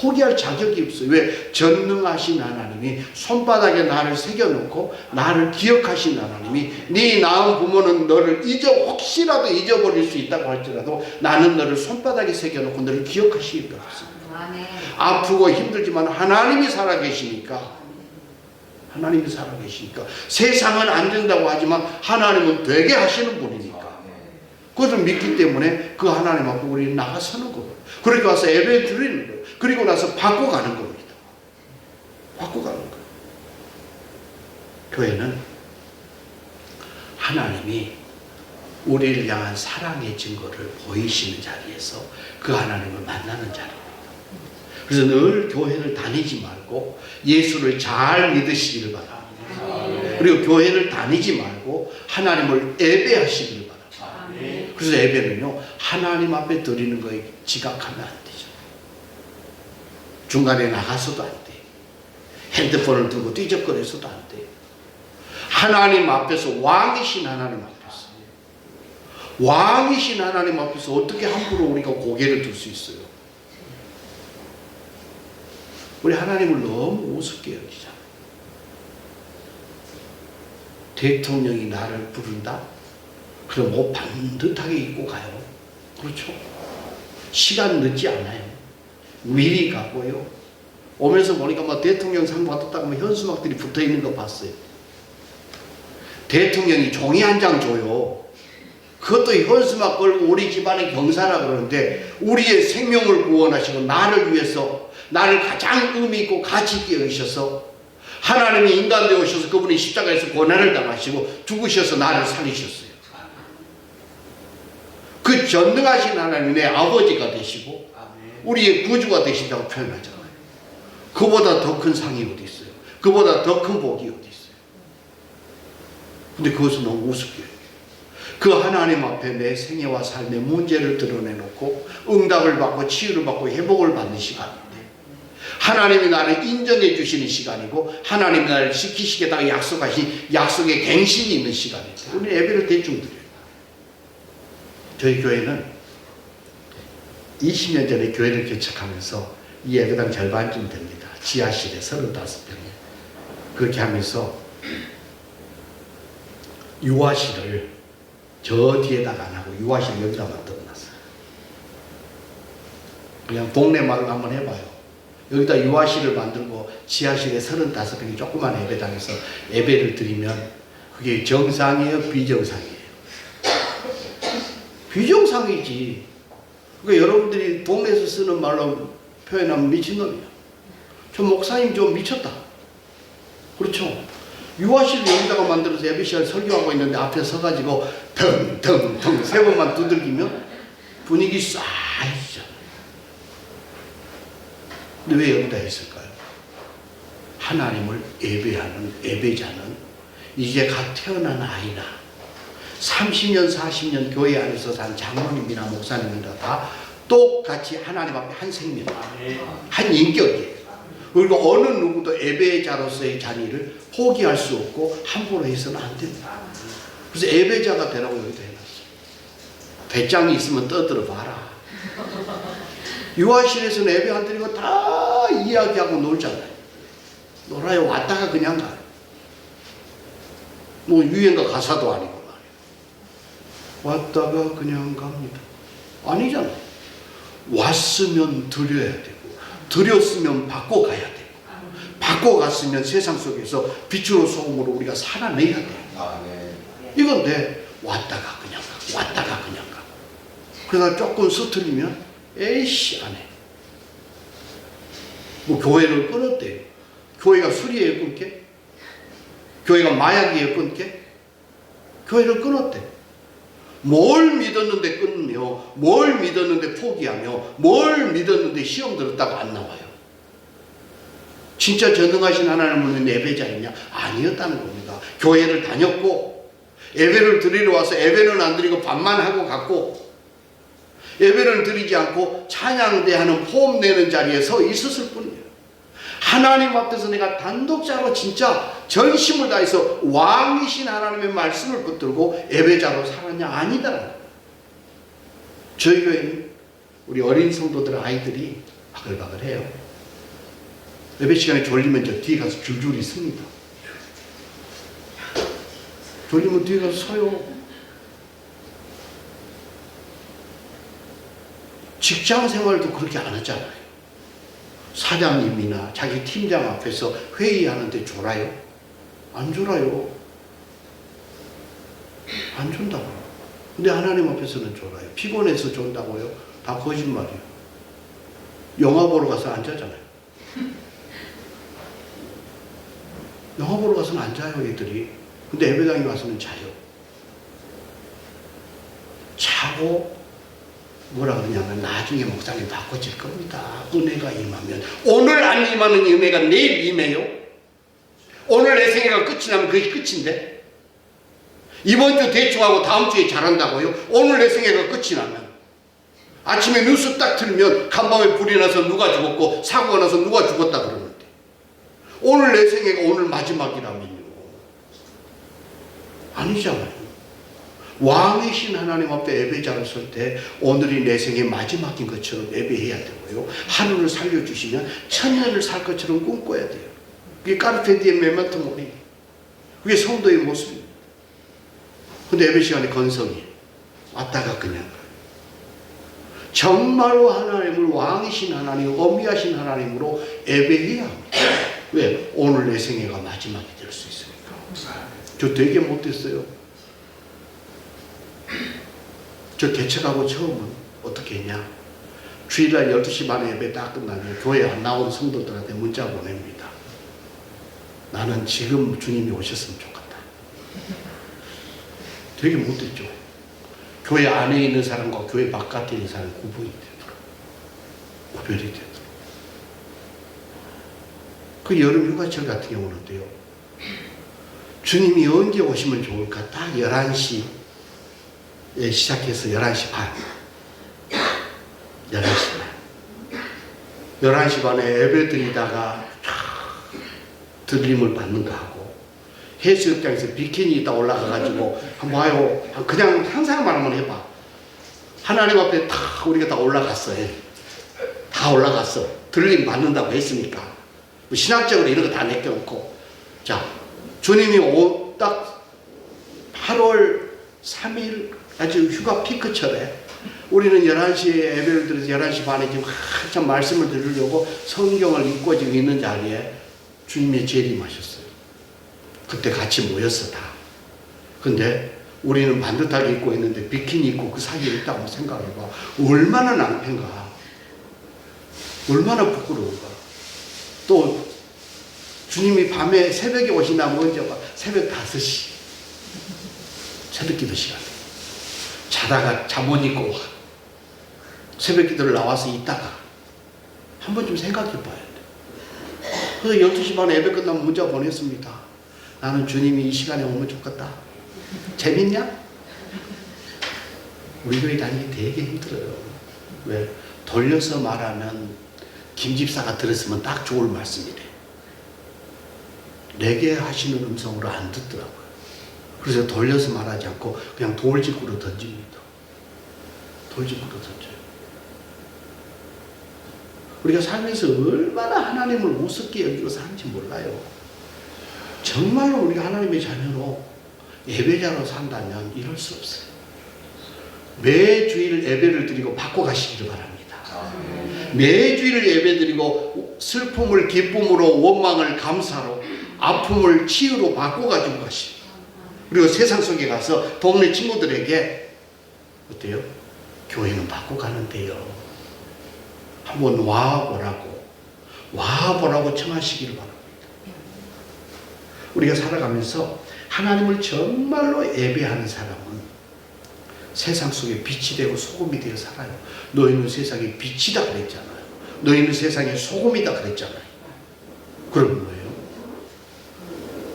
S3: 포기할 자격이 없어요. 왜? 전능하신 하나님이 손바닥에 나를 새겨놓고 나를 기억하신 하나님이 네 낳은 부모는 너를 혹시라도 잊어버릴 수 있다고 할지라도 나는 너를 손바닥에 새겨놓고 너를 기억하시기 때문에 아프고 힘들지만 하나님이 살아계시니까 세상은 안 된다고 하지만 하나님은 되게 하시는 분이니까 그것을 믿기 때문에 그 하나님 앞에 우리는 나가서는 거예요. 그러니까 와서 예배 드리는 거예요. 그리고 나서 받고 가는 겁니다. 받고 가는 거예요. 교회는 하나님이 우리를 향한 사랑의 증거를 보이시는 자리에서 그 하나님을 만나는 자리입니다. 그래서 늘 교회를 다니지 말고 예수를 잘 믿으시기를 바랍니다. 그리고 교회를 다니지 말고 하나님을 예배하시기를 바랍니다. 그래서 예배는요, 하나님 앞에 드리는 거에 지각하면 안 되죠. 중간에 나가서도 안 돼요. 핸드폰을 들고 뒤적거려서도 안 돼요. 하나님 앞에서, 왕이신 하나님 앞에서 어떻게 함부로 우리가 고개를 들 수 있어요? 우리 하나님을 너무 우습게 여기잖아요. 대통령이 나를 부른다? 그럼 옷 반듯하게 입고 가요. 그렇죠? 시간 늦지 않아요. 미리 가고요. 오면서 보니까 막 대통령 상 받았다고 하면 현수막들이 붙어 있는 거 봤어요. 대통령이 종이 한 장 줘요. 그것도 현수막 걸고 우리 집안의 경사라 그러는데 우리의 생명을 구원하시고 나를 위해서 나를 가장 의미 있고 가치 있게 여기셔서 하나님이 인간 되어오셔서 그분이 십자가에서 고난을 당하시고 죽으셔서 나를 살리셨어요. 그 전능하신 하나님이 내 아버지가 되시고 우리의 구주가 되신다고 표현하잖아요. 그보다 더 큰 상이 어디 있어요? 그보다 더 큰 복이 어디 있어요? 근데 그것은 너무 우습게 해요. 그 하나님 앞에 내 생애와 삶의 문제를 드러내놓고 응답을 받고 치유를 받고 회복을 받는 시간인데 하나님이 나를 인정해 주시는 시간이고 하나님이 나를 지키시겠다고 약속하신 약속의 갱신이 있는 시간인데 우리는 예배를 대충 드려요. 저희 교회는 20년 전에 교회를 개척하면서 이 예배당 절반쯤 됩니다. 지하실에 35평에 그렇게 하면서 유아실을 저 뒤에다가 안 하고 유아실 여기다 만들어놨어요. 그냥 동네 말로 한번 해봐요. 여기다 유아실을 만들고 지하실에 35평이 조그만 예배당에서 예배를 드리면 그게 정상이에요? 비정상이에요? 비정상이지. 그러니까 여러분들이 동네에서 쓰는 말로 표현하면 미친놈이야. 저 목사님 좀 미쳤다. 그렇죠? 유아실 여기다가 만들어서 예배 시간 설교하고 있는데 앞에 서가지고 腾 세 번만 두들기면 분위기 싸해지잖아요. 근데 왜 여기다 했을까요? 하나님을 예배하는 예배자는 이제 갓 태어난 아이나 30년 40년 교회 안에서 산 장로님이나 목사님이나 다 똑같이 하나님 앞에 한 생명, 한 인격이에요. 그리고 어느 누구도 예배자로서의 자리를 포기할 수 없고 함부로 해서는 안 됩니다. 그래서 예배자가 되라고 여기다 해놨어요. 배짱이 있으면 떠들어 봐라. 유아실에서는 예배 안 드리고 다 이야기하고 놀잖아요. 놀아요. 왔다가 그냥 가요. 뭐 유행가 가사도 아니고 말이에요. 왔다가 그냥 갑니다. 아니잖아요. 왔으면 드려야 되고 드렸으면 받고 가야 되고 받고 갔으면 세상 속에서 빛으로 소금으로 우리가 살아내야 돼요. 이건데 왔다가 그냥 가고 왔다가 그냥 가고 그러다 조금 서툴리면 에이씨 안 해. 뭐 교회를 끊었대요. 교회가 술이에요 끊게? 교회가 마약이에요 끊게? 교회를 끊었대. 뭘 믿었는데 끊으며 뭘 믿었는데 포기하며 뭘 믿었는데 시험 들었다고 안 나와요. 진짜 전능하신 하나님은 예배자이냐? 아니었다는 겁니다. 교회를 다녔고 예배를 드리러 와서 예배는 안 드리고 밥만 하고 갔고 예배를 드리지 않고 찬양대 하는 포음 내는 자리에 서 있었을 뿐이에요. 하나님 앞에서 내가 단독자로 진짜 전심을 다해서 왕이신 하나님의 말씀을 붙들고 예배자로 살았냐? 아니다라는 거예요. 저희 교회는 우리 어린 성도들 아이들이 바글바글해요. 예배 시간에 졸리면 저 뒤에 가서 줄줄이 씁니다. 졸리면 뒤에 가서 서요. 직장 생활도 그렇게 안 하잖아요. 사장님이나 자기 팀장 앞에서 회의하는데 졸아요? 안 졸아요. 안 존다고요. 근데 하나님 앞에서는 졸아요. 피곤해서 존다고요? 다 거짓말이에요. 영화 보러 가서 안 자잖아요. 영화 보러 가서는 안 자요, 애들이. 근데 예배당에 와서는 자요. 자고 뭐라 그러냐면 나중에 목사님 바꿔질 겁니다. 은혜가 임하면. 오늘 안 임하는 은혜가 내일 임해요. 오늘 내 생애가 끝이 나면 그게 끝인데, 이번 주 대충하고 다음 주에 잘한다고요? 오늘 내 생애가 끝이 나면. 아침에 뉴스 딱 틀면 간밤에 불이 나서 누가 죽었고 사고가 나서 누가 죽었다 그러는데, 오늘 내 생애가 오늘 마지막이라면요. 아니잖아요. 왕이신 하나님 앞에 예배자를 설 때 오늘이 내 생의 마지막인 것처럼 예배해야 되고요. 하루를 살려주시면 천년을 살 것처럼 꿈꿔야 돼요. 그게 까르페디엠 메멘토 모리. 그게 성도의 모습입니다. 근데 예배 시간에 건성이 왔다가 그냥 정말로 하나님을 왕이신 하나님, 어미하신 하나님으로 예배해야 합니다. 왜? 오늘 내 생애가 마지막이 될 수 있으니까. 저 되게 못됐어요. 저 개척하고 처음은 어떻게 했냐? 주일날 12시 반에 예배 딱 끝나면 교회 안 나온 성도들한테 문자 보냅니다. 나는 지금 주님이 오셨으면 좋겠다. 되게 못됐죠. 교회 안에 있는 사람과 교회 바깥에 있는 사람이 구분이 되더라고요. 구별이 되더라고요. 그 여름 휴가철 같은 경우는요, 주님이 언제 오시면 좋을까? 딱 11시에 시작해서 11시 반. 11시 반. 11시 반에 예배 드리다가 들림을 받는가 하고, 해수욕장에서 비키니 있다 올라가가지고 한번 와요. 그냥 상상만 한번 해봐. 하나님 앞에 다 우리가 다 올라갔어요. 다 올라갔어. 들림 받는다고 했으니까. 신학적으로 이런 거 다 내껴놓고. 자, 주님이 딱 8월 3일 아주 휴가 피크철에 우리는 11시에 예배를 드려서 11시 반에 지금 한참 말씀을 들으려고 성경을 읽고 지금 있는 자리에 주님이 재림하셨어요. 그때 같이 모였어 다. 근데 우리는 반듯하게 입고 있는데 비키니 입고 그 사이에 있다고 생각해봐. 얼마나 낭패인가. 얼마나 부끄러운가. 또 주님이 밤에 새벽에 오신다면 언제 봐? 새벽 5시. 새벽기도 시간. 자다가 잠 못 잊고 새벽기도를 나와서 있다가 한 번쯤 생각해 봐야 돼. 그래서 12시 반에 예배 끝나면 문자 보냈습니다. 나는 주님이 이 시간에 오면 좋겠다. 재밌냐? 우리 교회 다니기 되게 힘들어요. 왜? 돌려서 말하면 김 집사가 들었으면 딱 좋을 말씀이래. 내게 하시는 음성으로 안 듣더라고요. 그래서 돌려서 말하지 않고 그냥 돌직구로 던집니다. 돌직구로 던져요. 우리가 살면서 얼마나 하나님을 우습게 여기고 사는지 몰라요. 정말로 우리가 하나님의 자녀로 예배자로 산다면 이럴 수 없어요. 매주일 예배를 드리고 바꿔 가시기를 바랍니다. 매주일 예배 드리고 슬픔을 기쁨으로, 원망을 감사로, 아픔을 치유로 바꿔 가지고 가시고, 그리고 세상 속에 가서 동네 친구들에게 어때요? 교회는 바꿔 가는데요. 한번 와보라고 청하시기를 바랍니다. 우리가 살아가면서 하나님을 정말로 예배하는 사람은 세상 속에 빛이 되고 소금이 되어 살아요. 너희는 세상의 빛이다 그랬잖아요. 너희는 세상의 소금이다 그랬잖아요. 그럼 뭐예요?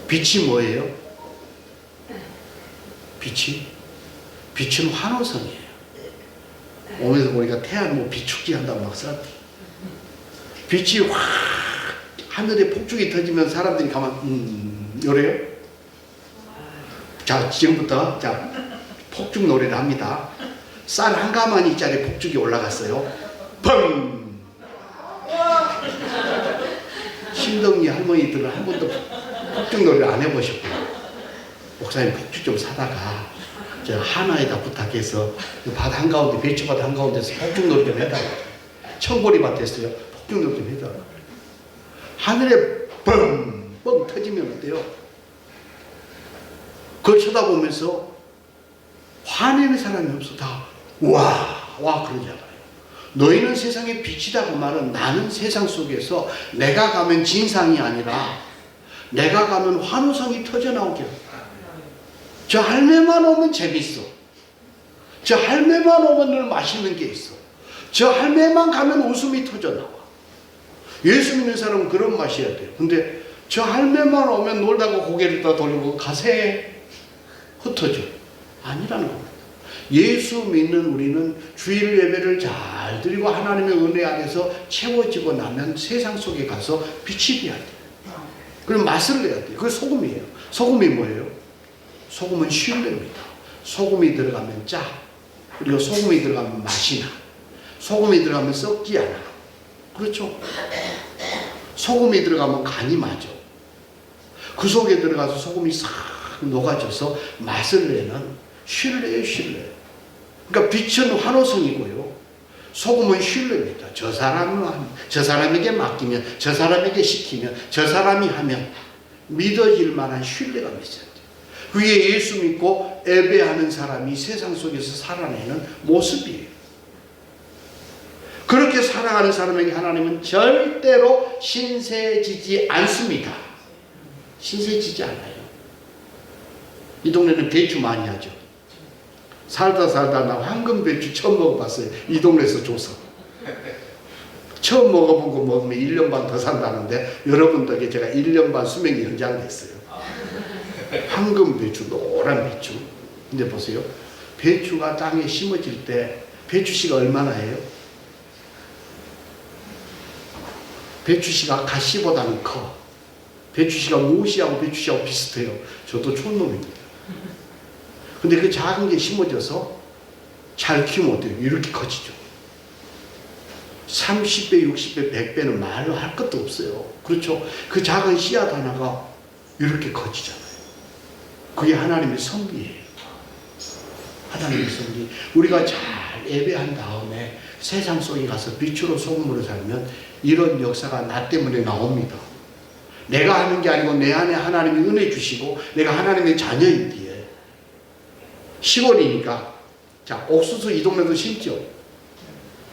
S3: 빛이 뭐예요? 빛은 환호성이에요. 오면서 우리가 태양 뭐 비축기 한다고 막 써. 빛이 확 하늘에 폭죽이 터지면 사람들이 가만 요래요? 자, 지금부터 폭죽 노래를 합니다. 쌀 한 가마니짜리 폭죽이 올라갔어요. 펑! 신덕리 할머니들은 한 번도 폭죽놀이를 안 해보셨고요. 목사님 폭죽 좀 사다가 저 하나에다 부탁해서 밭 한가운데, 배추밭 한가운데서 폭죽놀이 좀 해달라. 청보리밭 했어요. 폭죽놀이 좀 해달라. 하늘에 뻥뻥 터지면 어때요? 그걸 쳐다보면서 화내는 사람이 없어. 다 와 그러잖아요. 너희는 세상의 빛이다 그 말은 나는 세상 속에서 내가 가면 진상이 아니라 내가 가면 환호성이 터져나오게. 저 할매만 오면 재밌어. 저 할매만 오면 늘 맛있는 게 있어. 저 할매만 가면 웃음이 터져나와. 예수 믿는 사람은 그런 맛이어야 돼요. 근데 저 할매만 오면 놀다가 고개를 다 돌리고 가세 흩어져. 아니라는 겁니다. 예수 믿는 우리는 주일 예배를 잘 드리고 하나님의 은혜 안에서 채워지고 나면 세상 속에 가서 빛이 되어야 돼요. 그럼 맛을 내야 돼요. 그게 소금이에요. 소금이 뭐예요? 소금은 신뢰입니다. 소금이 들어가면 짜. 그리고 소금이 들어가면 맛이 나. 소금이 들어가면 썩지 않아. 그렇죠? 소금이 들어가면 간이 맞아. 그 속에 들어가서 소금이 싹 녹아져서 맛을 내는 신뢰예요, 신뢰. 그러니까 빛은 환호성이고요. 소금은 신뢰입니다. 저 사람에게 맡기면, 저 사람에게 시키면, 저 사람이 하면 믿어질 만한 신뢰가 있어야 돼요. 그게 예수 믿고 예배하는 사람이 세상 속에서 살아내는 모습이에요. 그렇게 살아가는 사람에게 하나님은 절대로 신세지지 않습니다. 신세지지 않아요. 이 동네는 배추 많이 하죠. 살다 나 황금 배추 처음 먹어봤어요. 이 동네에서 줘서. 처음 먹어본 거 먹으면 1년 반 더 산다는데 여러분 덕에 제가 1년 반 수명이 연장됐어요. 황금 배추, 노란 배추. 근데 보세요. 배추가 땅에 심어질 때 배추씨가 얼마나 해요? 배추씨가 가시보다는 커. 배추씨가 무시하고 배추씨하고 비슷해요. 저도 촌놈입니다. 근데 그 작은 게 심어져서 잘 키우면 어때요? 이렇게 커지죠. 30배, 60배, 100배는 말로 할 것도 없어요. 그렇죠? 그 작은 씨앗 하나가 이렇게 커지잖아요. 그게 하나님의 섭리예요. 하나님의 섭리. 우리가 잘 예배한 다음에 세상 속에 가서 빛으로 소금으로 살면 이런 역사가 나 때문에 나옵니다. 내가 하는 게 아니고 내 안에 하나님이 은혜 주시고 내가 하나님의 자녀이기에. 시골이니까 자 옥수수 이 동네도 심죠.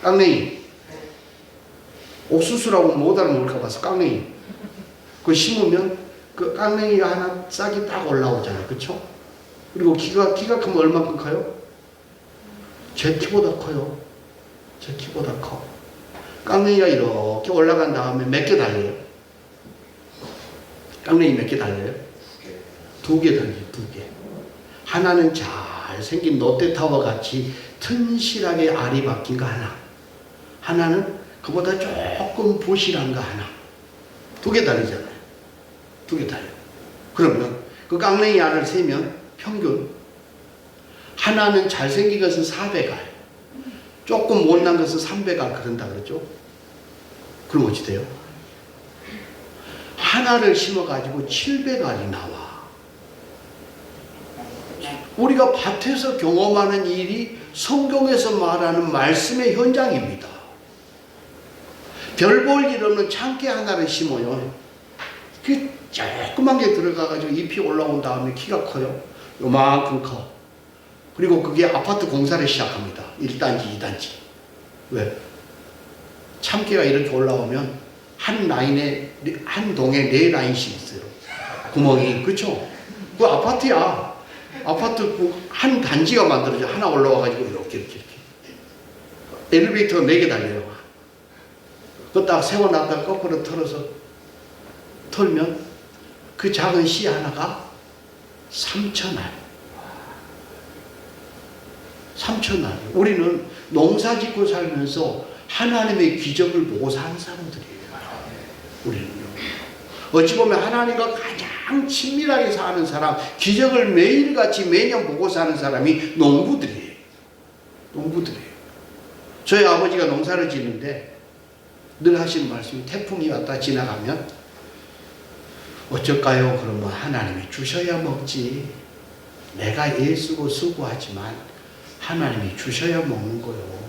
S3: 깡냉이. 옥수수라고 못 알아먹을까 봐서 깡냉이. 그거 심으면 그 깡냉이가 하나 싹이 딱 올라오잖아요. 그렇죠? 그리고 키가 크면 얼마큼 커요? 제 키보다 커요. 제 키보다 커. 깡냉이가 이렇게 올라간 다음에 몇 개 달려요? 깡냉이 몇 개 달려요? 2개 달려요. 2개. 하나는 잘생긴 롯데타워 같이 튼실하게 알이 박힌 거 하나. 하나는 그보다 조금 부실한 거 하나. 2개 달리잖아요. 2개 달려. 그러면 그 깡냉이 알을 세면 평균 하나는 잘생긴 것은 400알, 조금 못난 것은 300알 그런다 그러죠. 그럼 어찌 돼요? 하나를 심어가지고 700알이 나와. 우리가 밭에서 경험하는 일이 성경에서 말하는 말씀의 현장입니다. 별 볼 일 없는 창깨 하나를 심어요. 그 조그만 게 들어가가지고 잎이 올라온 다음에 키가 커요. 요만큼 커. 그리고 그게 아파트 공사를 시작합니다. 1단지, 2단지. 왜? 참깨가 이렇게 올라오면 한 라인에, 한 동에 4라인씩 있어요. 구멍이. 그쵸? 그 아파트야. 아파트 한 단지가 만들어져. 하나 올라와가지고 이렇게. 엘리베이터 4개 달려요. 그거 딱 세워놨다가 거꾸로 털면 그 작은 씨 하나가 3,000알. 3,000알. 우리는 농사 짓고 살면서 하나님의 기적을 보고 사는 사람들이에요. 우리는요. 어찌 보면 하나님과 가장 친밀하게 사는 사람, 기적을 매일같이 매년 보고 사는 사람이 농부들이에요. 농부들이에요. 저희 아버지가 농사를 짓는데 늘 하시는 말씀이 태풍이 왔다 지나가면 어쩔까요? 그러면 하나님이 주셔야 먹지. 내가 애쓰고 수고하지만 하나님이 주셔야 먹는 거예요.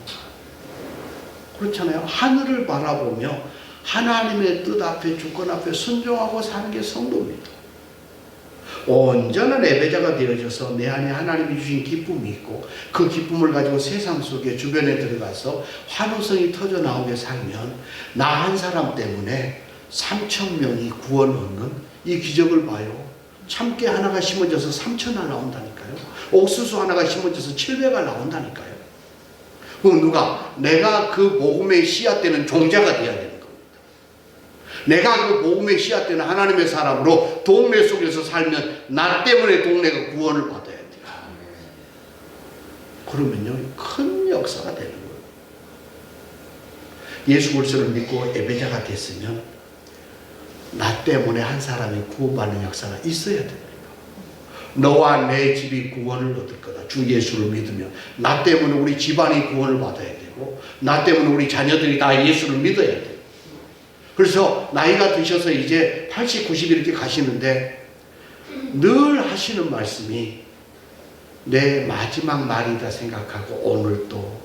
S3: 그렇잖아요. 하늘을 바라보며 하나님의 뜻 앞에 주권 앞에 순종하고 사는 게 성도입니다. 온전한 예배자가 되어져서 내 안에 하나님이 주신 기쁨이 있고 그 기쁨을 가지고 세상 속에 주변에 들어가서 환호성이 터져 나오게 살면 나 한 사람 때문에 3,000명이 구원 얻는 이 기적을 봐요. 참깨 하나가 심어져서 3,000알 나온다니까요. 옥수수 하나가 심어져서 700알 나온다니까요. 그럼 누가? 내가 그 복음의 씨앗되는 종자가 되어야 되는 겁니다. 내가 그 복음의 씨앗되는 하나님의 사람으로 동네 속에서 살면 나 때문에 동네가 구원을 받아야 돼요. 그러면요 큰 역사가 되는 거예요. 예수 그리스도를 믿고 예배자가 됐으면 나 때문에 한 사람이 구원받는 역사가 있어야 됩니다. 너와 내 집이 구원을 얻을 거다. 주 예수를 믿으면 나 때문에 우리 집안이 구원을 받아야 되고 나 때문에 우리 자녀들이 다 예수를 믿어야 돼요. 그래서 나이가 드셔서 이제 80, 90 이렇게 가시는데 늘 하시는 말씀이 내 마지막 말이다 생각하고 오늘 또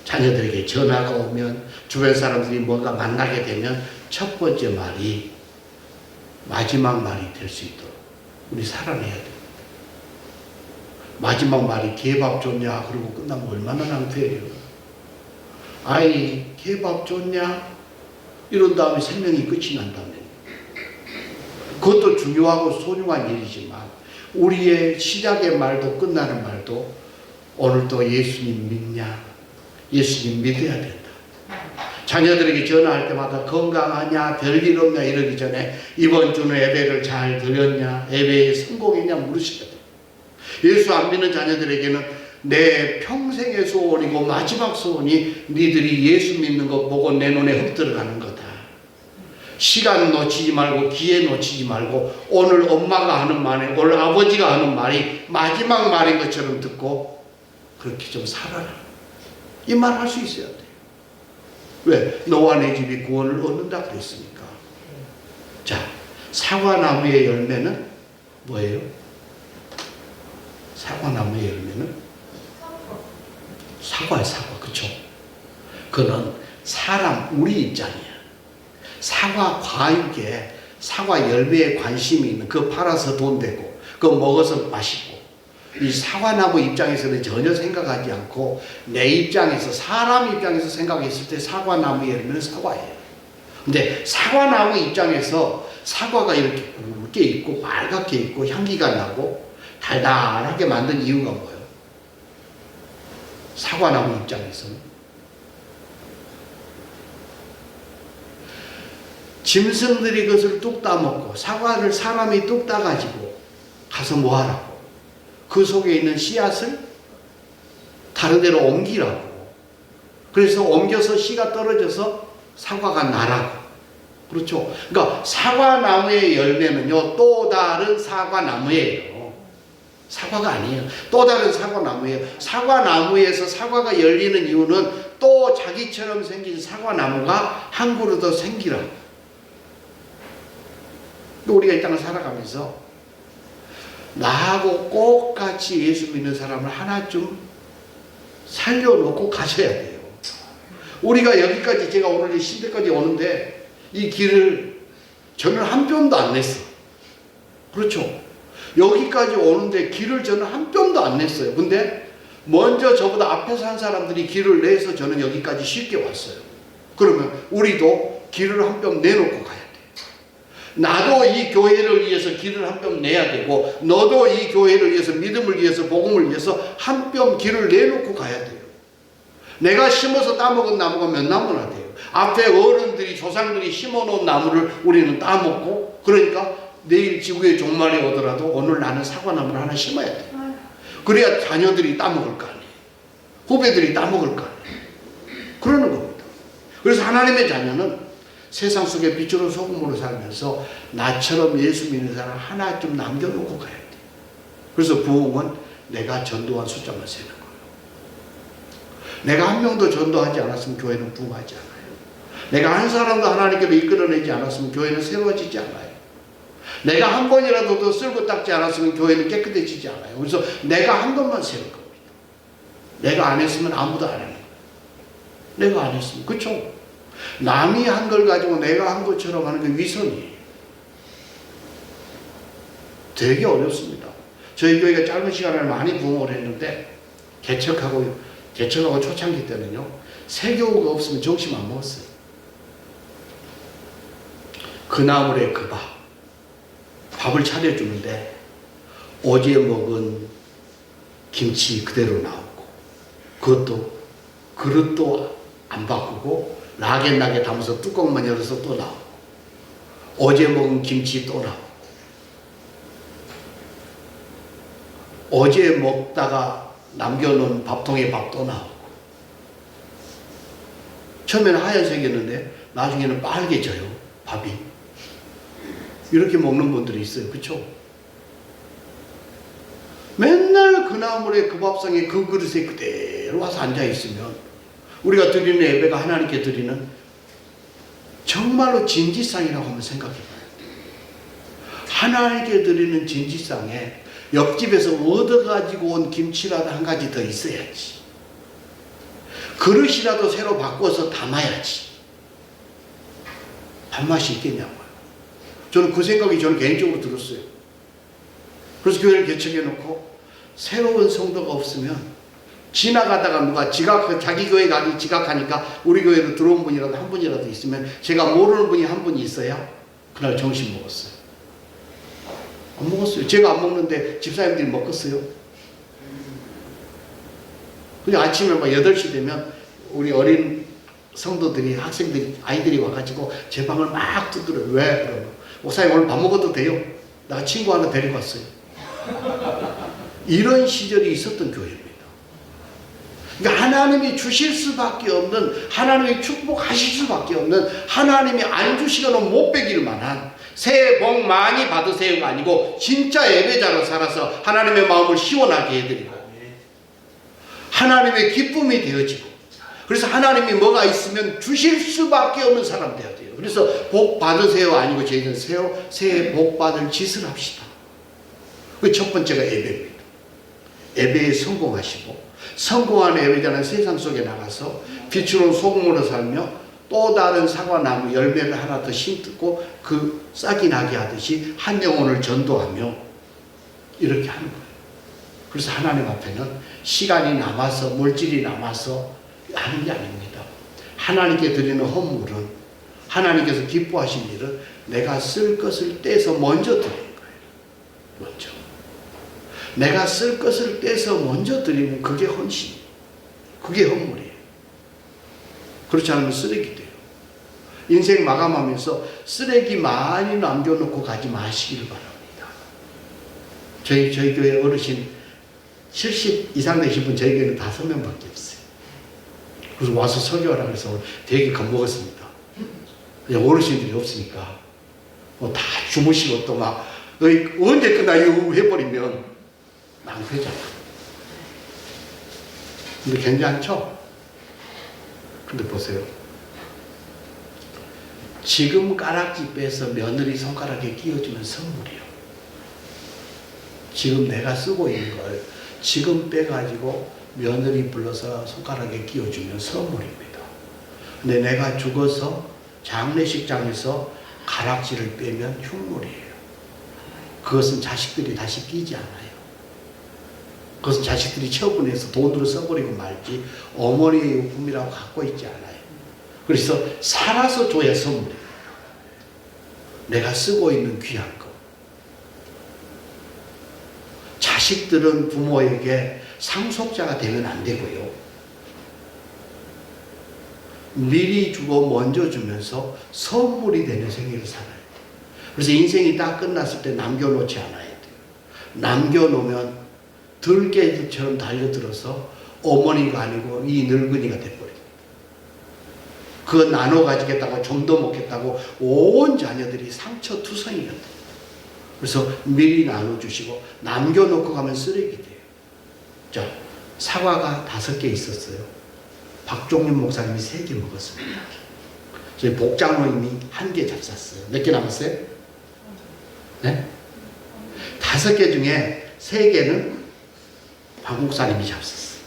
S3: 자녀들에게 전화가 오면 주변 사람들이 뭔가 만나게 되면 첫 번째 말이 마지막 말이 될 수 있도록 우리 살아내야 됩니다. 마지막 말이 개밥 좋냐 그러고 끝나면 얼마나 낭패예요. 아이 개밥 좋냐 이런 다음에 생명이 끝이 난다면 그것도 중요하고 소중한 일이지만 우리의 시작의 말도 끝나는 말도 오늘도 예수님 믿냐 예수님 믿어야 된다. 자녀들에게 전화할 때마다 건강하냐 별일 없냐 이러기 전에 이번 주는 예배를 잘 드렸냐 예배에 성공했냐 물으셔야 돼요. 예수 안 믿는 자녀들에게는 내 평생의 소원이고 마지막 소원이 니들이 예수 믿는 거 보고 내 눈에 흙 들어가는 거다. 시간 놓치지 말고 기회 놓치지 말고 오늘 엄마가 하는 말이 오늘 아버지가 하는 말이 마지막 말인 것처럼 듣고 그렇게 좀 살아라. 이 말 할 수 있어야 돼. 왜? 너와 내 집이 구원을 얻는다 그랬으니까. 자, 사과나무의 열매는 뭐예요? 사과나무의 열매는 사과야 사과. 그쵸? 그는 사람 우리 입장이야. 사과 과육에 사과 열매에 관심이 있는 그거 팔아서 돈 되고 그거 먹어서 맛있고 이 사과나무 입장에서는 전혀 생각하지 않고 내 입장에서 사람 입장에서 생각했을 때 사과나무의 열매는 사과예요. 근데 사과나무 입장에서 사과가 이렇게 굵게 있고 빨갛게 있고 향기가 나고 달달하게 만든 이유가 뭐예요? 사과나무 입장에서는 짐승들이 그것을 뚝 따먹고 사과를 사람이 뚝 따가지고 가서 뭐 하라고? 그 속에 있는 씨앗을 다른 데로 옮기라고. 그래서 옮겨서 씨가 떨어져서 사과가 나라고. 그렇죠? 그러니까 사과나무의 열매는요 또 다른 사과나무예요. 사과가 아니에요. 또 다른 사과나무예요. 사과나무에서 사과가 열리는 이유는 또 자기처럼 생긴 사과나무가 한 그루 더 생기라고. 우리가 이 땅을 살아가면서 나하고 똑같이 예수 믿는 사람을 하나쯤 살려놓고 가셔야 돼요. 우리가 여기까지 제가 오늘 이 신대까지 오는데 이 길을 저는 한 뼘도 안 냈어. 그렇죠? 여기까지 오는데 길을 저는 한 뼘도 안 냈어요. 근데 먼저 저보다 앞에서 한 사람들이 길을 내서 저는 여기까지 쉽게 왔어요. 그러면 우리도 길을 한 뼘 내놓고 가야 돼요. 나도 이 교회를 위해서 길을 한 뼘 내야 되고 너도 이 교회를 위해서 믿음을 위해서 복음을 위해서 한 뼘 길을 내놓고 가야 돼요. 내가 심어서 따먹은 나무가 몇 나무나 돼요. 앞에 어른들이 조상들이 심어놓은 나무를 우리는 따먹고 그러니까 내일 지구의 종말이 오더라도 오늘 나는 사과나무를 하나 심어야 돼요. 그래야 자녀들이 따먹을 거 아니에요. 후배들이 따먹을 거 아니에요. 그러는 겁니다. 그래서 하나님의 자녀는 세상 속에 빛으로 소금으로 살면서 나처럼 예수 믿는 사람 하나쯤 남겨놓고 가야 돼. 그래서 부흥은 내가 전도한 숫자만 세는 거예요. 내가 한 명도 전도하지 않았으면 교회는 부흥하지 않아요. 내가 한 사람도 하나님께로 이끌어내지 않았으면 교회는 세워지지 않아요. 내가 한 번이라도 더 쓸고 닦지 않았으면 교회는 깨끗해지지 않아요. 그래서 내가 한 것만 세울 겁니다. 내가 안 했으면 아무도 안 해요. 내가 안 했으면. 그렇죠? 남이 한 걸 가지고 내가 한 것처럼 하는 게 위선이에요. 되게 어렵습니다. 저희 교회가 짧은 시간을 많이 부흥을 했는데 개척하고 초창기 때는요, 세교우가 없으면 점심 안 먹었어요. 그 나물에 그 밥을 차려주는데 어제 먹은 김치 그대로 나오고, 그릇도 안 바꾸고 나게 담아서 뚜껑만 열어서 또 나오고, 어제 먹은 김치 또 나오고, 어제 먹다가 남겨놓은 밥통에 밥도 나오고, 처음에는 하얀색이었는데 나중에는 빨개져요, 밥이. 이렇게 먹는 분들이 있어요. 그렇죠? 맨날 그 나물에 그 밥상에 그 그릇에 그대로 와서 앉아있으면 우리가 드리는 예배가 하나님께 드리는 정말로 진지상이라고 한번 생각해봐요. 하나님께 드리는 진지상에 옆집에서 얻어가지고 온 김치라도 한 가지 더 있어야지. 그릇이라도 새로 바꿔서 담아야지. 밥맛이 있겠냐고요. 저는 그 생각이 저는 개인적으로 들었어요. 그래서 교회를 개척해놓고 새로운 성도가 없으면 지나가다가 누가 자기 교회 가기 지각하니까 우리 교회로 들어온 분이라도 한 분이라도 있으면, 제가 모르는 분이 한 분이 있어야 그날 점심 먹었어요. 안 먹었어요. 제가 안 먹는데 집사님들이 먹었어요. 그냥 아침에 막 8시 되면 우리 어린 성도들이, 학생들이, 아이들이 와가지고 제 방을 막 두드려요. 왜? 그러면 목사님 오늘 밥 먹어도 돼요? 나 친구 하나 데리고 왔어요. 이런 시절이 있었던 교회입니다. 그러니까 하나님이 주실 수밖에 없는, 하나님이 축복하실 수밖에 없는, 하나님이 안 주시고는 못 빼길 만한, 새해 복 많이 받으세요가 아니고 진짜 예배자로 살아서 하나님의 마음을 시원하게 해드리고 하나님의 기쁨이 되어지고, 그래서 하나님이 뭐가 있으면 주실 수밖에 없는 사람 되어야 돼요. 그래서 복 받으세요 아니고 저희는 새해 복 받을 짓을 합시다. 그 첫 번째가 예배입니다. 예배에 성공하시고, 성공한 예배자는 세상 속에 나가서 빛으로 소금으로 살며 또 다른 사과나무 열매를 하나 더 심고 그 싹이 나게 하듯이 한 영혼을 전도하며 이렇게 하는 거예요. 그래서 하나님 앞에는 시간이 남아서, 물질이 남아서 하는 게 아닙니다. 하나님께 드리는 헌물은, 하나님께서 기뻐하신 일은 내가 쓸 것을 떼서 먼저 드리는 거예요. 먼저. 내가 쓸 것을 떼서 먼저 드리는, 그게 헌신, 그게 헌물이에요. 그렇지 않으면 쓰레기 돼요. 인생 마감하면서 쓰레기 많이 남겨놓고 가지 마시기를 바랍니다. 저희 교회 어르신 70 이상 되신 분 저희 교회는 5명밖에 없어요. 그래서 와서 설교하라 그래서 되게 겁먹었습니다. 그냥 어르신들이 없으니까 뭐 다 주무시고 또 막 언제 끝나요 해버리면 낭패잖아. 근데 괜찮죠? 근데 보세요. 지금 가락지 빼서 며느리 손가락에 끼워주면 선물이요. 지금 내가 쓰고 있는 걸 지금 빼가지고 며느리 불러서 손가락에 끼워주면 선물입니다. 근데 내가 죽어서 장례식장에서 가락지를 빼면 흉물이에요. 그것은 자식들이 다시 끼지 않아요. 그것은 자식들이 처분해서 돈으로 써버리고 말지 어머니의 용품이라고 갖고 있지 않아요. 그래서 살아서 줘야 선물이에요. 내가 쓰고 있는 귀한 거. 자식들은 부모에게 상속자가 되면 안 되고요. 미리 주고 먼저 주면서 선물이 되는 생애를 살아요. 그래서 인생이 다 끝났을 때 남겨놓지 않아야 돼요. 남겨놓으면 들개처럼 달려들어서 어머니가 아니고 이 늙은이가 돼버립니다. 그거 나눠 가지겠다고, 좀 더 먹겠다고 온 자녀들이 상처투성이가 돼요. 그래서 미리 나눠주시고 남겨놓고 가면 쓰레기 돼요. 자, 사과가 5개 있었어요. 박종윤 목사님이 3개 먹었습니다. 저희 복장로님이 1개 잡쌌어요. 몇 개 남았어요? 네? 5개 중에 3개는 박목사님이 잡섰어.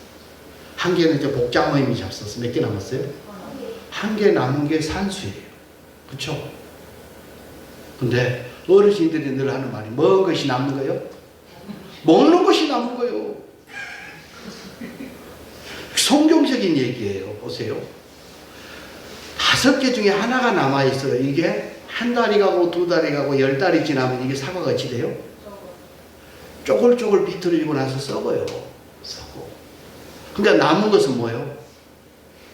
S3: 1개는 이제 복장모임이 잡섰어. 몇 개 남았어요? 1개 남은 게 산수예요. 그쵸? 근데 어르신들이 늘 하는 말이 먹은 것이 남는 거예요? 먹는 것이 남은 거예요. 성경적인 얘기예요. 보세요. 5개 중에 하나가 남아있어요. 이게 한 달이 가고 2달이 가고 10달이 지나면 이게 사과같이 돼요? 쪼글쪼글 비틀어지고 나서 썩어요. 썩어. 근데 남은 것은 뭐예요?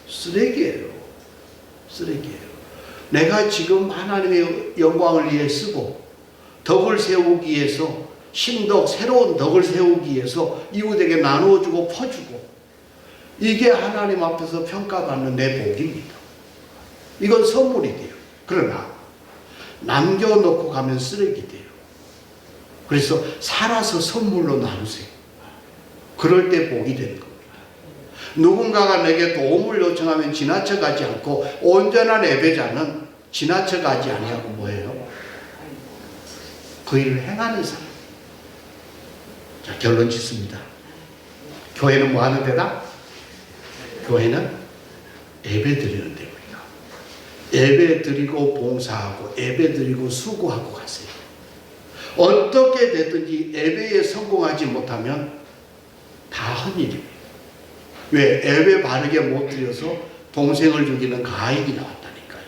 S3: 쓰레기예요. 쓰레기예요. 내가 지금 하나님의 영광을 위해 쓰고 덕을 세우기 위해서 신덕, 새로운 덕을 세우기 위해서 이웃에게 나누어주고 퍼주고 이게 하나님 앞에서 평가받는 내 복입니다. 이건 선물이 돼요. 그러나 남겨놓고 가면 쓰레기 돼요. 그래서 살아서 선물로 나누세요. 그럴 때 복이 되는 겁니다. 누군가가 내게 도움을 요청하면 지나쳐가지 않고 온전한 예배자는 지나쳐가지 아니하고 뭐예요? 그 일을 행하는 사람. 자, 결론 짓습니다. 교회는 뭐 하는 데다? 교회는 예배 드리는 데입니다. 예배 드리고 봉사하고 예배 드리고 수고하고 가세요. 어떻게 되든지 예배에 성공하지 못하면 다 헛일입니다. 왜? 예배 바르게 못 드려서 동생을 죽이는 가인이 나왔다니까요.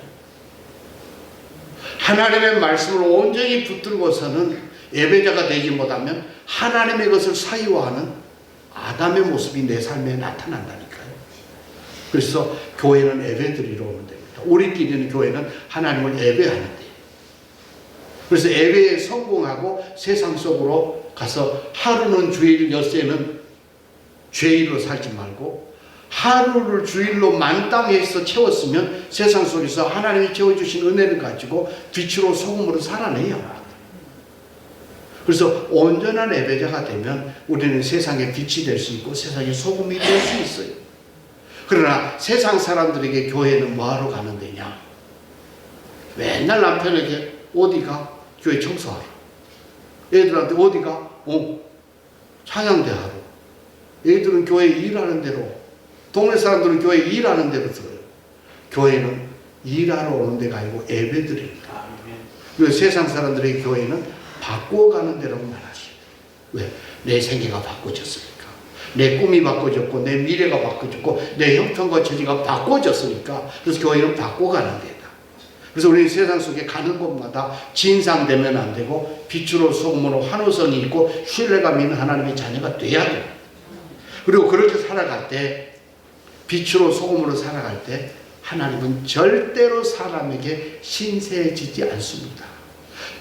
S3: 하나님의 말씀을 온전히 붙들고서는 예배자가 되지 못하면 하나님의 것을 사유화하는 아담의 모습이 내 삶에 나타난다니까요. 그래서 교회는 예배 드리러 오는 데입니다. 우리끼리는 교회는 하나님을 예배하는 데예요. 그래서 예배에 성공하고 세상 속으로 가서 하루는 주일, 엿새는 죄일로 살지 말고 하루를 주일로 만땅해서 채웠으면 세상 속에서 하나님이 채워주신 은혜를 가지고 빛으로 소금으로 살아내야 합니다. 그래서 온전한 예배자가 되면 우리는 세상에 빛이 될 수 있고 세상에 소금이 될 수 있어요. 그러나 세상 사람들에게 교회는 뭐하러 가는 데냐? 맨날 남편에게 어디가? 교회 청소하러. 애들한테 어디가? 찬양대 하러. 애들은 교회 일하는 대로, 동네 사람들은 교회 일하는 대로 들어요. 교회는 일하러 오는 데가 아니고 예배 드립니다. 그래서 세상 사람들의 교회는 바꿔가는 데라고 말하시죠. 왜? 내 생애가 바꿔졌으니까. 내 꿈이 바꿔졌고 내 미래가 바꿔졌고 내 형편과 처지가 바꿔졌으니까. 그래서 교회는 바꿔가는 데다. 그래서 우리는 세상 속에 가는 곳마다 진상되면 안 되고 빛으로 소금으로 환호성이 있고 신뢰감 있는 하나님의 자녀가 돼야 돼요. 그리고 그렇게 살아갈 때, 빛으로 소금으로 살아갈 때 하나님은 절대로 사람에게 신세지지 않습니다.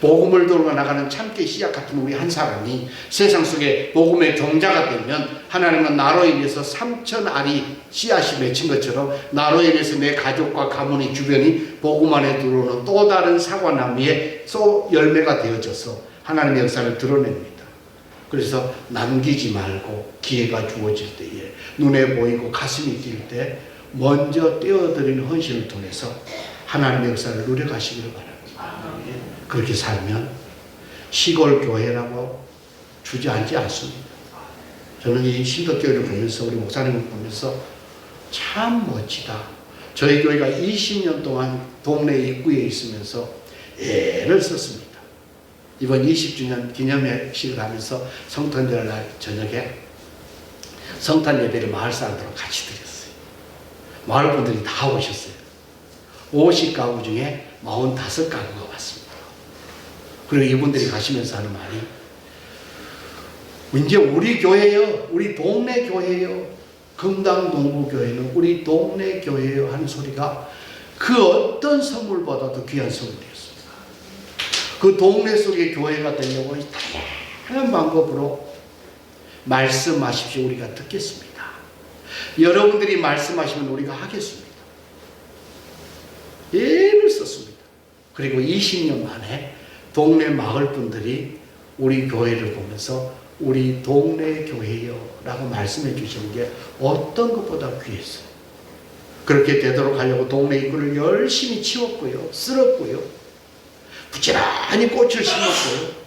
S3: 복음을 들고 나가는 참깨 씨앗 같은 우리 한 사람이 세상 속에 복음의 종자가 되면 하나님은 나로 인해서 3천 알이 씨앗이 맺힌 것처럼 나로 인해서 내 가족과 가문의 주변이 복음 안에 들어오는 또 다른 사과나무의 열매가 되어져서 하나님의 역사를 드러냅니다. 그래서 남기지 말고 기회가 주어질 때에 눈에 보이고 가슴이 뛸 때 먼저 떼어드리는 헌신을 통해서 하나님의 역사를 누려가시기를 바랍니다. 그렇게 살면 시골 교회라고 주저앉지 않습니다. 저는 이 신덕교회를 보면서 우리 목사님을 보면서 참 멋지다. 저희 교회가 20년 동안 동네 입구에 있으면서 애를 썼습니다. 이번 20주년 기념회식을 하면서 성탄절 날 저녁에 성탄 예배를 마을 사람들과 같이 드렸어요. 마을 분들이 다 오셨어요. 50가구 중에 45가구가 왔습니다. 그리고 이분들이 가시면서 하는 말이 이제 우리 교회요, 우리 동네 교회요, 금당동부교회는 우리 동네 교회요 하는 소리가 그 어떤 선물보다도 귀한 선물이었습니다. 그 동네 속의 교회가 되려고 다양한 방법으로 말씀하십시오. 우리가 듣겠습니다. 여러분들이 말씀하시면 우리가 하겠습니다. 예를 썼습니다. 그리고 20년 만에 동네 마을 분들이 우리 교회를 보면서 우리 동네 교회요 라고 말씀해 주시는 게 어떤 것보다 귀했어요. 그렇게 되도록 하려고 동네 입구를 열심히 치웠고요, 쓸었고요, 부지런히 꽃을 심었고요,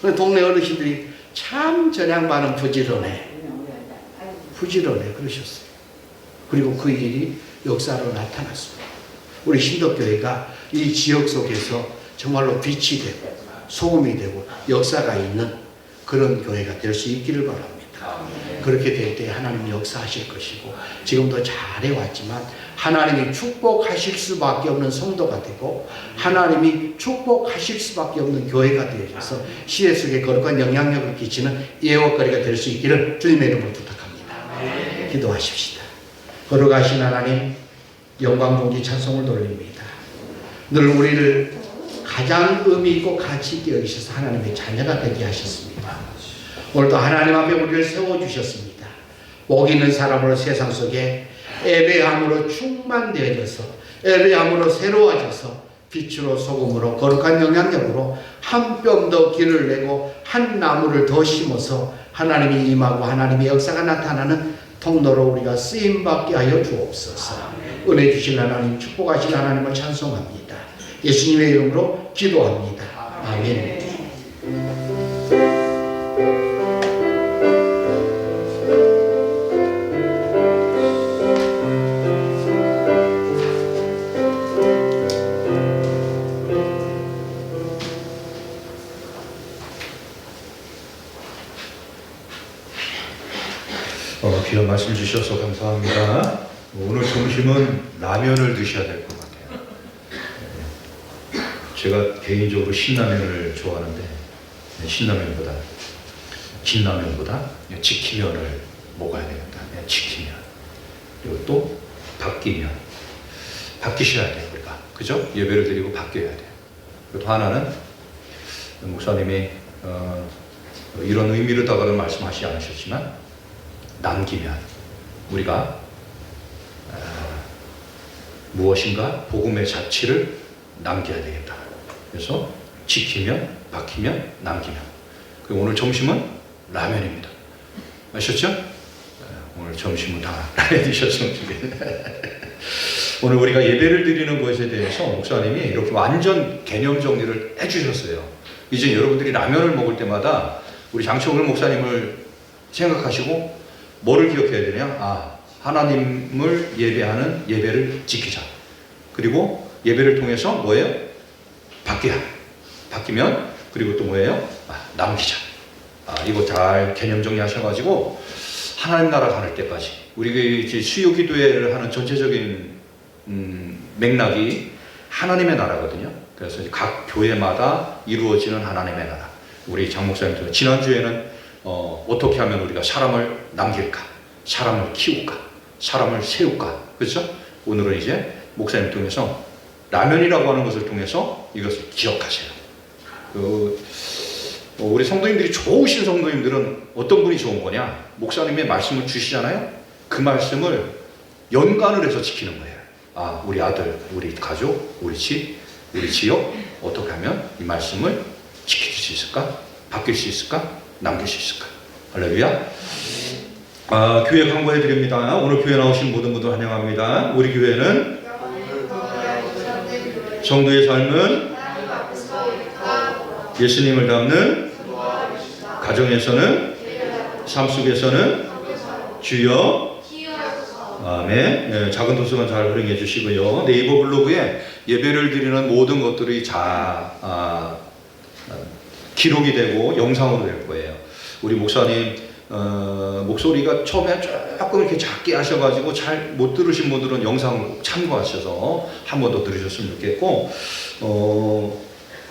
S3: 그 동네 어르신들이 참 저양반은 부지런해 그러셨어요. 그리고 그 일이 역사로 나타났습니다. 우리 신덕교회가 이 지역 속에서 정말로 빛이 되고 소금이 되고 역사가 있는 그런 교회가 될 수 있기를 바랍니다. 그렇게 될 때 하나님이 역사하실 것이고 지금도 잘해왔지만 하나님이 축복하실 수밖에 없는 성도가 되고 하나님이 축복하실 수밖에 없는 교회가 되어져서 시대 속에 거룩한 영향력을 끼치는 예화거리가 될 수 있기를 주님의 이름으로 부탁합니다. 기도하십시다. 거룩하신 하나님, 영광 존귀 찬송을 돌립니다. 늘 우리를 가장 의미 있고 가치 있게 여기셔서 하나님의 자녀가 되게 하셨습니다. 오늘도 하나님 앞에 우리를 세워주셨습니다. 복 있는 사람으로 세상 속에 예배함으로 충만되어져서 예배함으로 새로워져서 빛으로 소금으로 거룩한 영향력으로 한 뼘 더 길을 내고 한 나무를 더 심어서 하나님이 임하고 하나님의 역사가 나타나는 통로로 우리가 쓰임받게 하여 주옵소서. 은혜 주실 하나님, 축복하실 하나님을 찬송합니다. 예수님의 이름으로 기도합니다. 아멘.
S1: 귀한 말씀 주셔서 감사합니다. 오늘 점심은 라면을 드셔야 될 것 같아요. 제가 개인적으로 신라면을 좋아하는데 신라면보다 진라면보다 치키면을 먹어야 되겠다. 치키면. 그리고 또 바뀌면 바뀌셔야 돼요. 우리가 그죠? 예배를 드리고 바뀌어야 돼요. 그리고 또 하나는 목사님이 이런 의미로다가는 말씀하시지 않으셨지만 남기면 우리가 무엇인가 복음의 자취를 남겨야 되겠다. 그래서 지키면, 박히면, 남기면. 그리고 오늘 점심은 라면입니다. 아셨죠? 오늘 점심은 다 라면 드셨으면 좋겠네요. 오늘 우리가 예배를 드리는 것에 대해서 목사님이 이렇게 완전 개념 정리를 해주셨어요. 이제 여러분들이 라면을 먹을 때마다 우리 장철근 목사님을 생각하시고 뭐를 기억해야 되냐? 하나님을 예배하는 예배를 지키자. 그리고 예배를 통해서 뭐예요? 바뀌면 그리고 또 뭐예요? 남기자. 이거 잘 개념 정리하셔가지고 하나님 나라 가는 때까지 우리 이제 수요 기도회를 하는 전체적인 맥락이 하나님의 나라거든요. 그래서 이제 각 교회마다 이루어지는 하나님의 나라. 우리 장 목사님도 지난주에는 어떻게 하면 우리가 사람을 남길까? 사람을 키울까? 사람을 세울까? 그렇죠? 오늘은 이제 목사님 통해서 라면이라고 하는 것을 통해서 이것을 기억하세요. 우리 성도님들이 좋으신 성도님들은 어떤 분이 좋은 거냐? 목사님의 말씀을 주시잖아요? 그 말씀을 연관을 해서 지키는 거예요. 우리 아들, 우리 가족, 우리 집, 우리 지역 어떻게 하면 이 말씀을 지킬 수 있을까? 바뀔 수 있을까? 남길 수 있을까? 할렐루야. 교회 광고해 드립니다. 오늘 교회 나오신 모든 분들 환영합니다. 우리 교회는 성도의 삶은 예수님을 닮는, 가정에서는, 삶 속에서는 주여 아멘. 작은 도서관 잘 활용해 주시고요. 네이버 블로그에 예배를 드리는 모든 것들이 기록이 되고 영상으로 될 거예요. 우리 목사님 목소리가 처음에 조금 이렇게 작게 하셔가지고 잘 못 들으신 분들은 영상을 꼭 참고하셔서 한 번 더 들으셨으면 좋겠고,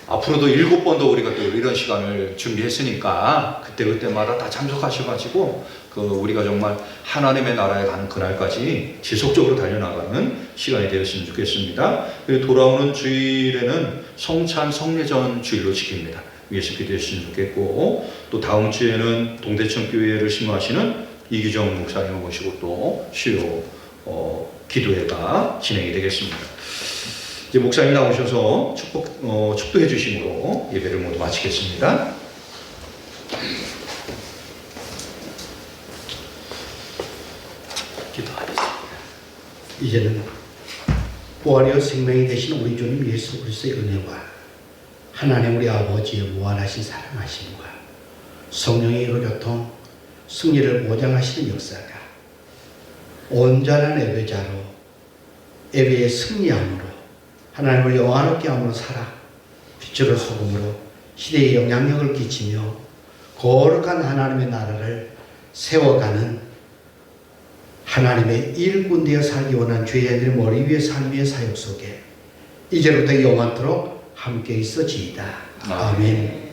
S1: 앞으로도 7번 더 우리가 또 이런 시간을 준비했으니까 그때마다 다 참석하셔가지고 우리가 정말 하나님의 나라에 가는 그날까지 지속적으로 달려나가는 시간이 되었으면 좋겠습니다. 그리고 돌아오는 주일에는 성찬 성례전 주일로 지킵니다. 위에서 기도했으면 좋겠고, 또 다음 주에는 동대천 교회를 심호하시는 이규정 목사님을 모시고 또 수요 기도회가 진행이 되겠습니다. 이제 목사님 나오셔서 축도해 주심으로 예배를 모두 마치겠습니다.
S3: 기도하겠습니다. 이제는 부활이요 생명이 되신 우리 주님 예수 그리스도의 은혜와 하나님 우리 아버지의 무한하신 사랑하심과 성령의 교통 승리를 보장하시는 역사가 온전한 예배자로 예배의 승리함으로 하나님을 영화롭게 함으로 살아 빛으로 소금으로 시대에 영향력을 끼치며 거룩한 하나님의 나라를 세워가는 하나님의 일꾼 되어 살기 원한 죄인들의 머리 위에 삶의 사역 속에 이제부터 영원토록 함께 있어지이다. 아멘.